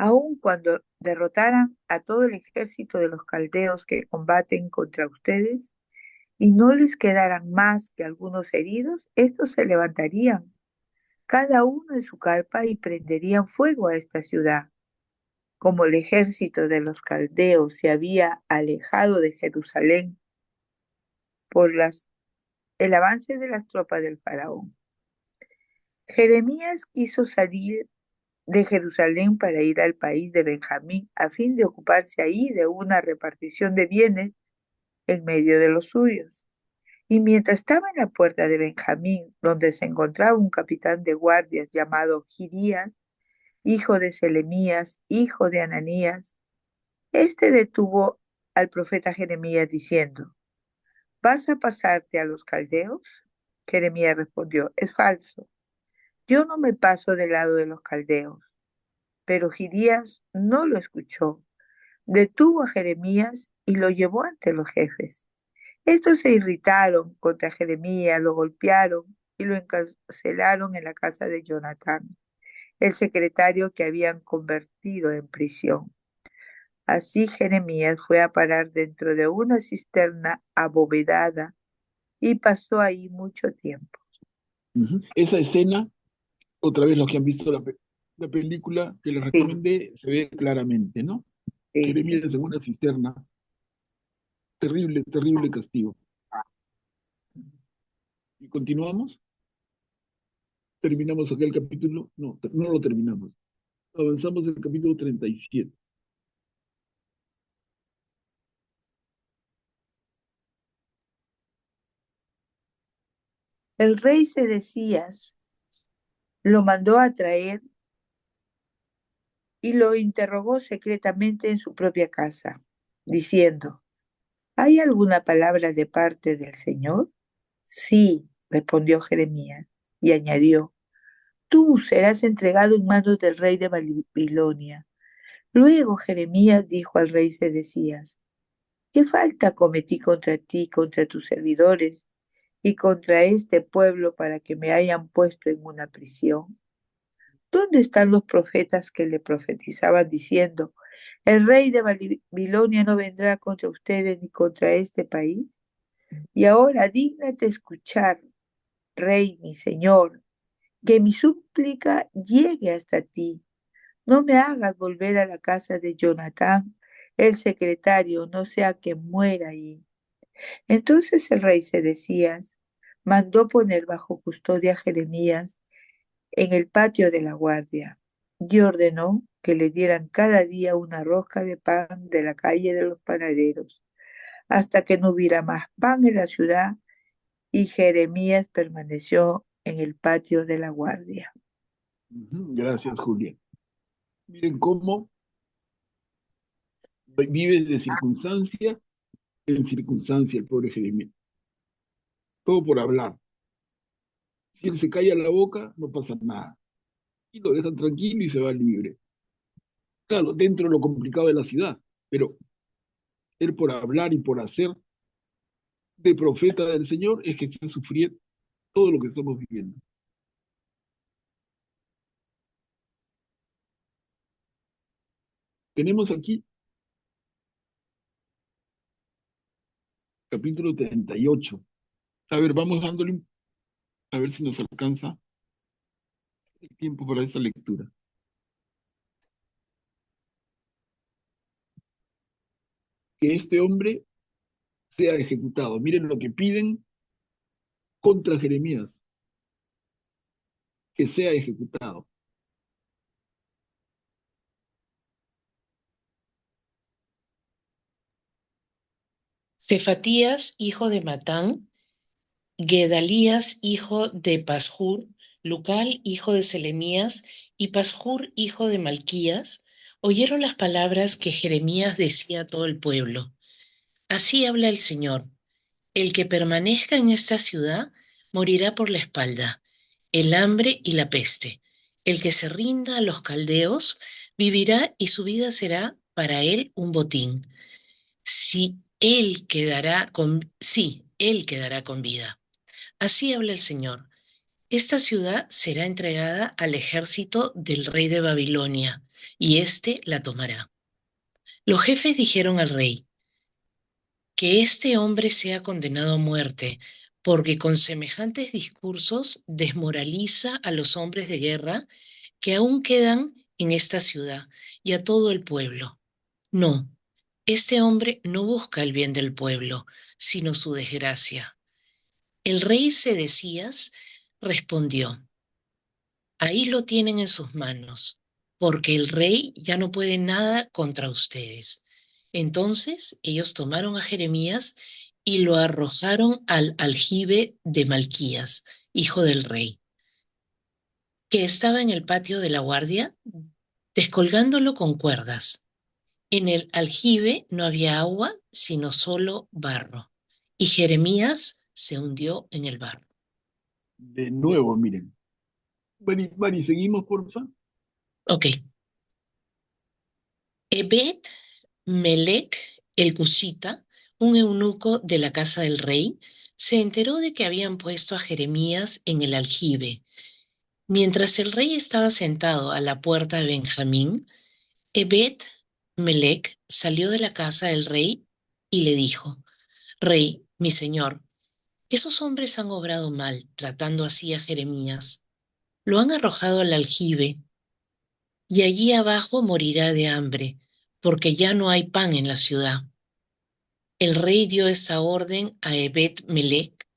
Aun cuando derrotaran a todo el ejército de los caldeos que combaten contra ustedes, y no les quedaran más que algunos heridos, estos se levantarían, cada uno en su carpa, y prenderían fuego a esta ciudad. Como el ejército de los caldeos se había alejado de Jerusalén por el avance de las tropas del faraón, Jeremías quiso salir de Jerusalén para ir al país de Benjamín, a fin de ocuparse ahí de una repartición de bienes en medio de los suyos. Y mientras estaba en la puerta de Benjamín, donde se encontraba un capitán de guardias llamado Girías, hijo de Selemías, hijo de Ananías. Este detuvo al profeta Jeremías diciendo: ¿Vas a pasarte a los caldeos? Jeremías respondió: Es falso. Yo no me paso del lado de los caldeos. Pero Girías no lo escuchó. Detuvo a Jeremías y lo llevó ante los jefes. Estos se irritaron contra Jeremías, lo golpearon y lo encarcelaron en la casa de Jonatán, el secretario que habían convertido en prisión. Así Jeremías fue a parar dentro de una cisterna abovedada y pasó ahí mucho tiempo. Esa escena, otra vez los que han visto la película que les Sí, recomendé, se ve claramente, ¿no? sí, Jeremías sí. en una cisterna, terrible, terrible castigo. ¿Y continuamos? ¿Terminamos aquel capítulo? No, no lo terminamos. Avanzamos al capítulo 37. El rey Sedecías lo mandó a traer y lo interrogó secretamente en su propia casa, diciendo: ¿Hay alguna palabra de parte del Señor? Sí, respondió Jeremías, y añadió: Tú serás entregado en manos del rey de Babilonia. Luego Jeremías dijo al rey Sedecías: ¿Qué falta cometí contra ti, contra tus servidores y contra este pueblo para que me hayan puesto en una prisión? ¿Dónde están los profetas que le profetizaban diciendo: el rey de Babilonia no vendrá contra ustedes ni contra este país? Y ahora dígnate escuchar, rey mi señor, que mi súplica llegue hasta ti. No me hagas volver a la casa de Jonatán, el secretario, no sea que muera allí. Entonces el rey Sedecías mandó poner bajo custodia a Jeremías en el patio de la guardia y ordenó que le dieran cada día una rosca de pan de la calle de los panaderos, hasta que no hubiera más pan en la ciudad, y Jeremías permaneció en el patio de la guardia. Gracias, Julia. Miren cómo vive de circunstancia en circunstancia el pobre Jeremías. Todo por hablar. Si él se calla la boca, no pasa nada. Y lo dejan tranquilo y se va libre. Claro, dentro de lo complicado de la ciudad, pero él por hablar y por hacer de profeta del Señor es que está sufriendo todo lo que estamos viviendo. Tenemos aquí capítulo 38. A ver, vamos dándole, a ver si nos alcanza el tiempo para esta lectura. Que este hombre sea ejecutado. Miren lo que piden contra Jeremías, que sea ejecutado. Cefatías, hijo de Matán, Gedalías, hijo de Pashur, Lucal, hijo de Selemías, y Pashur, hijo de Malquías, oyeron las palabras que Jeremías decía a todo el pueblo. Así habla el Señor: el que permanezca en esta ciudad morirá por la espalda, el hambre y la peste. El que se rinda a los caldeos vivirá y su vida será para él un botín. Sí, él quedará con vida. Así habla el Señor: esta ciudad será entregada al ejército del rey de Babilonia, y éste la tomará. Los jefes dijeron al rey: que este hombre sea condenado a muerte, porque con semejantes discursos desmoraliza a los hombres de guerra que aún quedan en esta ciudad y a todo el pueblo. No, este hombre no busca el bien del pueblo, sino su desgracia. El rey Sedecías respondió: ahí lo tienen en sus manos, porque el rey ya no puede nada contra ustedes. Entonces ellos tomaron a Jeremías y lo arrojaron al aljibe de Malquías, hijo del rey. que estaba en el patio de la guardia, descolgándolo con cuerdas. En el aljibe no había agua, sino solo barro. Y Jeremías se hundió en el barro. De nuevo, miren. Mari, seguimos, porfa. Ok. Ebed Melech el Cusita, un eunuco de la casa del rey, se enteró de que habían puesto a Jeremías en el aljibe. Mientras el rey estaba sentado a la puerta de Benjamín, Ebed Melech salió de la casa del rey y le dijo: Rey, mi señor, esos hombres han obrado mal, tratando así a Jeremías. Lo han arrojado al aljibe, y allí abajo morirá de hambre, porque ya no hay pan en la ciudad. El rey dio esta orden a Ebed Melech,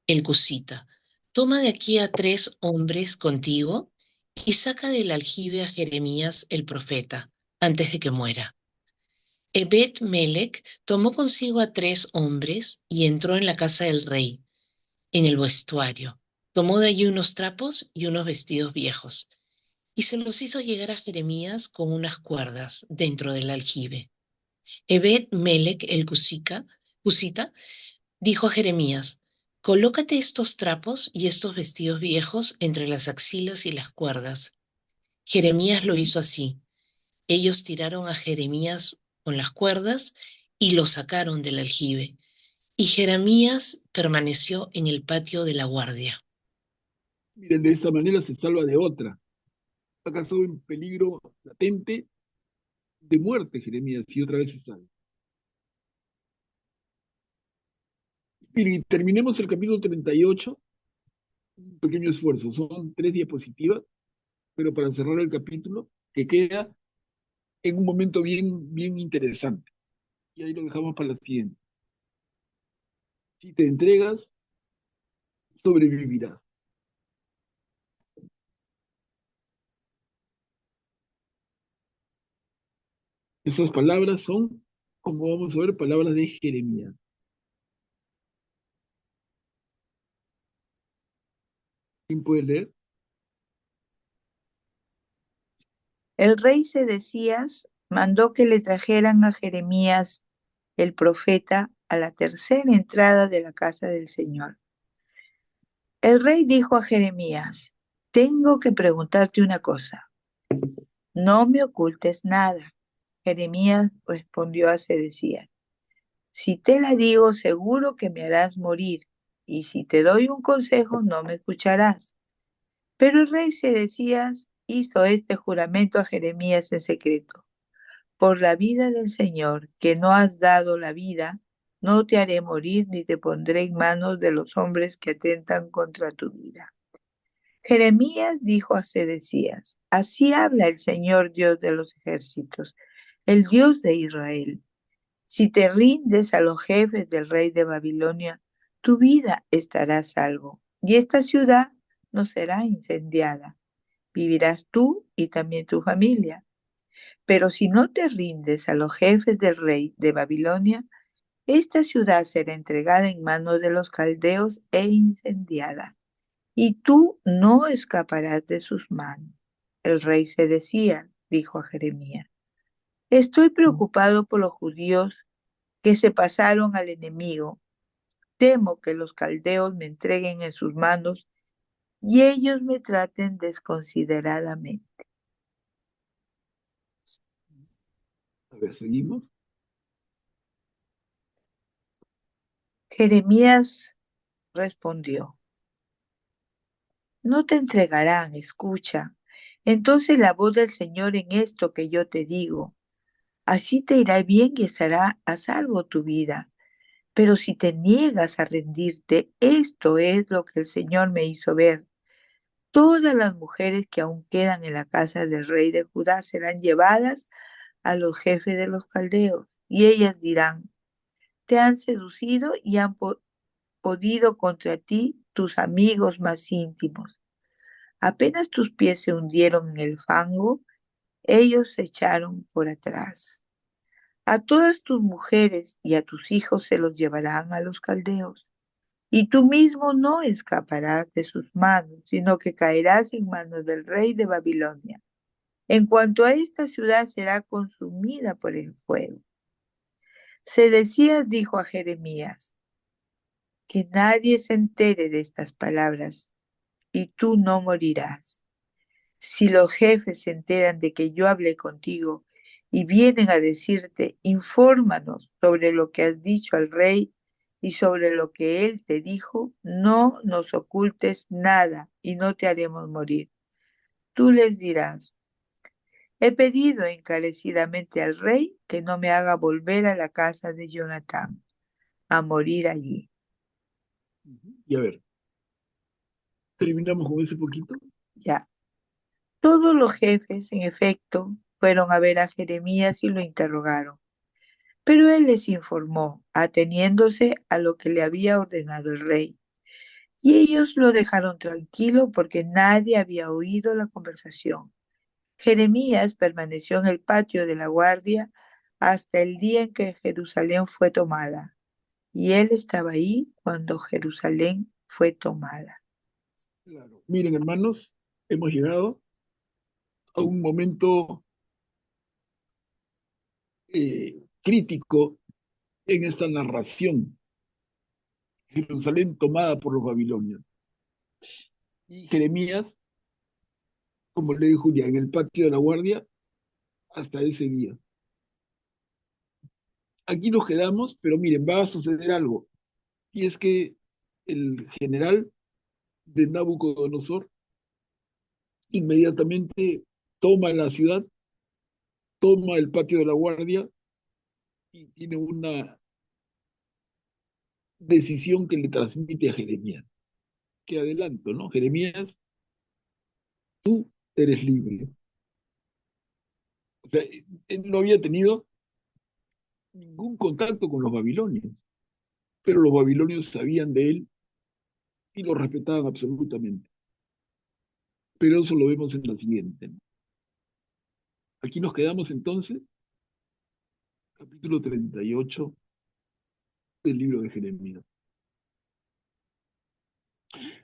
el cusita: toma de aquí a 3 hombres contigo y saca del aljibe a Jeremías el profeta, antes de que muera. Ebed Melech tomó consigo a 3 hombres y entró en la casa del rey, en el vestuario. Tomó de allí unos trapos y unos vestidos viejos, y se los hizo llegar a Jeremías con unas cuerdas dentro del aljibe. Ebed Melech el cusita dijo a Jeremías: colócate estos trapos y estos vestidos viejos entre las axilas y las cuerdas. Jeremías lo hizo así. Ellos tiraron a Jeremías con las cuerdas y lo sacaron del aljibe. Y Jeremías permaneció en el patio de la guardia. Miren, de esa manera se salva de otra. Acaso en peligro latente de muerte, Jeremías, y otra vez se salva. Miren, terminemos el capítulo 38. Un pequeño esfuerzo. Son 3 diapositivas, pero para cerrar el capítulo, que queda en un momento bien, bien interesante. Y ahí lo dejamos para la siguiente. Si te entregas, sobrevivirás. Esas palabras son, como vamos a ver, palabras de Jeremías. ¿Quién puede leer? El rey Sedecías mandó que le trajeran a Jeremías el profeta a la tercera entrada de la casa del Señor. El rey dijo a Jeremías: tengo que preguntarte una cosa. No me ocultes nada. Jeremías respondió a Sedecías: si te la digo, seguro que me harás morir, y si te doy un consejo, no me escucharás. Pero el rey Sedecías hizo este juramento a Jeremías en secreto: por la vida del Señor, que no has dado la vida, no te haré morir ni te pondré en manos de los hombres que atentan contra tu vida. Jeremías dijo a Sedecías: así habla el Señor Dios de los ejércitos, el Dios de Israel. Si te rindes a los jefes del rey de Babilonia, tu vida estará a salvo, y esta ciudad no será incendiada. Vivirás tú y también tu familia. Pero si no te rindes a los jefes del rey de Babilonia, esta ciudad será entregada en manos de los caldeos e incendiada, y tú no escaparás de sus manos. El rey Sedecías dijo a Jeremías: estoy preocupado por los judíos que se pasaron al enemigo. Temo que los caldeos me entreguen en sus manos y ellos me traten desconsideradamente. A ver, seguimos. Jeremías respondió: no te entregarán, escucha. Entonces la voz del Señor en esto que yo te digo: así te irá bien y estará a salvo tu vida. Pero si te niegas a rendirte, esto es lo que el Señor me hizo ver. Todas las mujeres que aún quedan en la casa del rey de Judá serán llevadas a los jefes de los caldeos, y ellas dirán: te han seducido y han podido contra ti tus amigos más íntimos. Apenas tus pies se hundieron en el fango, ellos se echaron por atrás. A todas tus mujeres y a tus hijos se los llevarán a los caldeos. y tú mismo no escaparás de sus manos, sino que caerás en manos del rey de Babilonia. En cuanto a esta ciudad, será consumida por el fuego. Sedecías dijo a Jeremías: que nadie se entere de estas palabras, y tú no morirás. Si los jefes se enteran de que yo hablé contigo y vienen a decirte: infórmanos sobre lo que has dicho al rey y sobre lo que él te dijo, no nos ocultes nada y no te haremos morir. Tú les dirás: he pedido encarecidamente al rey que no me haga volver a la casa de Jonatán, a morir allí. Y a ver, terminamos con ese poquito. Ya. Todos los jefes, en efecto, fueron a ver a Jeremías y lo interrogaron. Pero él les informó, ateniéndose a lo que le había ordenado el rey. Y ellos lo dejaron tranquilo porque nadie había oído la conversación. Jeremías permaneció en el patio de la guardia hasta el día en que Jerusalén fue tomada. Y él estaba ahí cuando Jerusalén fue tomada. Claro. Miren, hermanos, hemos llegado a un momento crítico en esta narración. Jerusalén tomada por los babilonios. Y Jeremías, como le dijo ya, en el patio de la guardia hasta ese día. Aquí nos quedamos, pero miren, va a suceder algo. Y es que el general de Nabucodonosor inmediatamente toma la ciudad, toma el patio de la guardia y tiene una decisión que le transmite a Jeremías. Que adelanto, ¿no? Jeremías, tú eres libre. O sea, él no había tenido ningún contacto con los babilonios, pero los babilonios sabían de él y lo respetaban absolutamente. Pero eso lo vemos en la siguiente, ¿no? Aquí nos quedamos entonces, capítulo 38 del libro de Jeremías.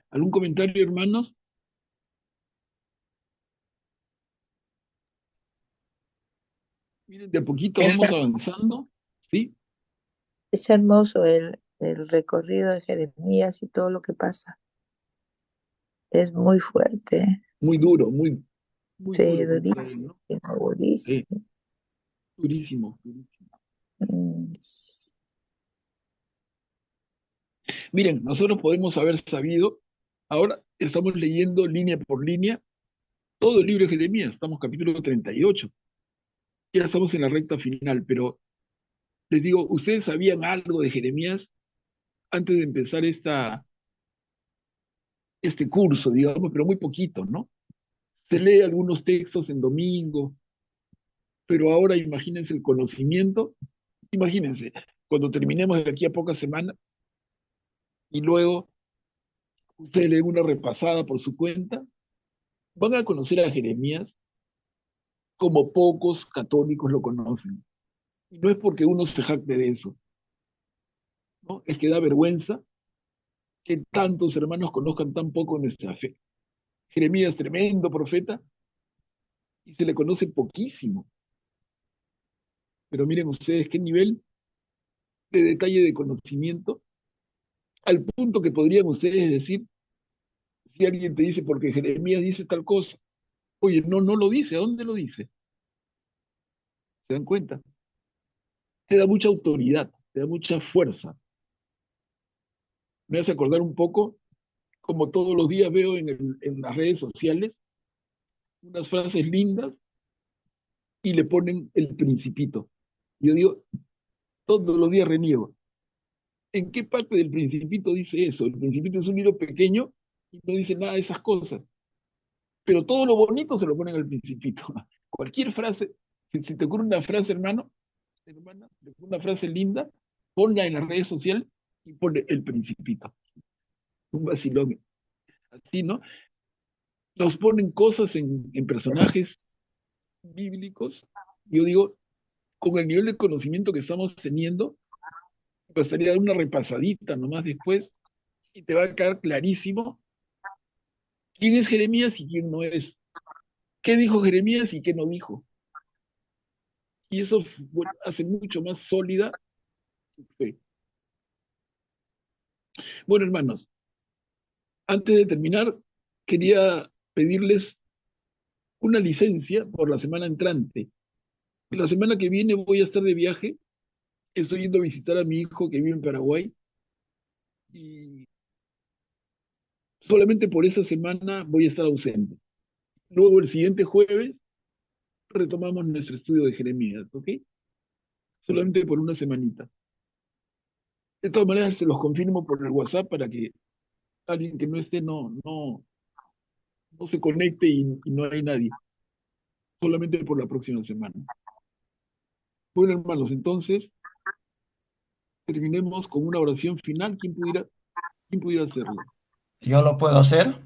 ¿Algún comentario, hermanos? Miren, de a poquito vamos avanzando, ¿sí? Es hermoso el recorrido de Jeremías y todo lo que pasa. Es muy fuerte. Muy duro, muy Sí, duro para él, durísimo, ¿no? Sí, durísimo. durísimo, durísimo. Mm. Miren, nosotros podemos haber sabido, ahora estamos leyendo línea por línea todo el libro de Jeremías, estamos capítulo 38, ya estamos en la recta final, pero les digo, ¿ustedes sabían algo de Jeremías antes de empezar este curso, digamos, pero muy poquito, ¿no? Se lee algunos textos en domingo, pero ahora imagínense el conocimiento, imagínense, cuando terminemos de aquí a pocas semanas y luego ustedes leen una repasada por su cuenta, van a conocer a Jeremías como pocos católicos lo conocen. Y no es porque uno se jacte de eso, ¿no? Es que da vergüenza que tantos hermanos conozcan tan poco nuestra fe. Jeremías, tremendo profeta, y se le conoce poquísimo. Pero miren ustedes qué nivel de detalle de conocimiento, al punto que podrían ustedes decir, si alguien te dice, porque Jeremías dice tal cosa, oye, no, no lo dice, ¿a dónde lo dice? ¿Se dan cuenta? Te da mucha autoridad, te da mucha fuerza. Me hace acordar un poco, como todos los días veo en las redes sociales, unas frases lindas y le ponen el principito. Yo digo, todos los días reniego. ¿En qué parte del principito dice eso? El principito es un libro pequeño y no dice nada de esas cosas. Pero todo lo bonito se lo ponen al principito. Cualquier frase, si te ocurre una frase, hermana, una frase linda, ponla en las redes sociales y ponle el principito. Un vacilón. Así, ¿no? Nos ponen cosas en personajes bíblicos. Yo digo, con el nivel de conocimiento que estamos teniendo, bastaría dar una repasadita nomás después y te va a quedar clarísimo quién es Jeremías y quién no es. ¿Qué dijo Jeremías y qué no dijo? Y eso hace mucho más sólida tu fe. Bueno, hermanos, antes de terminar, quería pedirles una licencia por la semana entrante. La semana que viene voy a estar de viaje. Estoy yendo a visitar a mi hijo que vive en Paraguay y solamente por esa semana voy a estar ausente. Luego el siguiente jueves retomamos nuestro estudio de Jeremías, ¿ok? Solamente por una semanita. De todas maneras, se los confirmo por el WhatsApp para que alguien que no esté no se conecte y no hay nadie. Solamente por la próxima semana. Bueno, hermanos, entonces terminemos con una oración final. ¿Quién pudiera hacerlo? ¿Yo lo puedo hacer?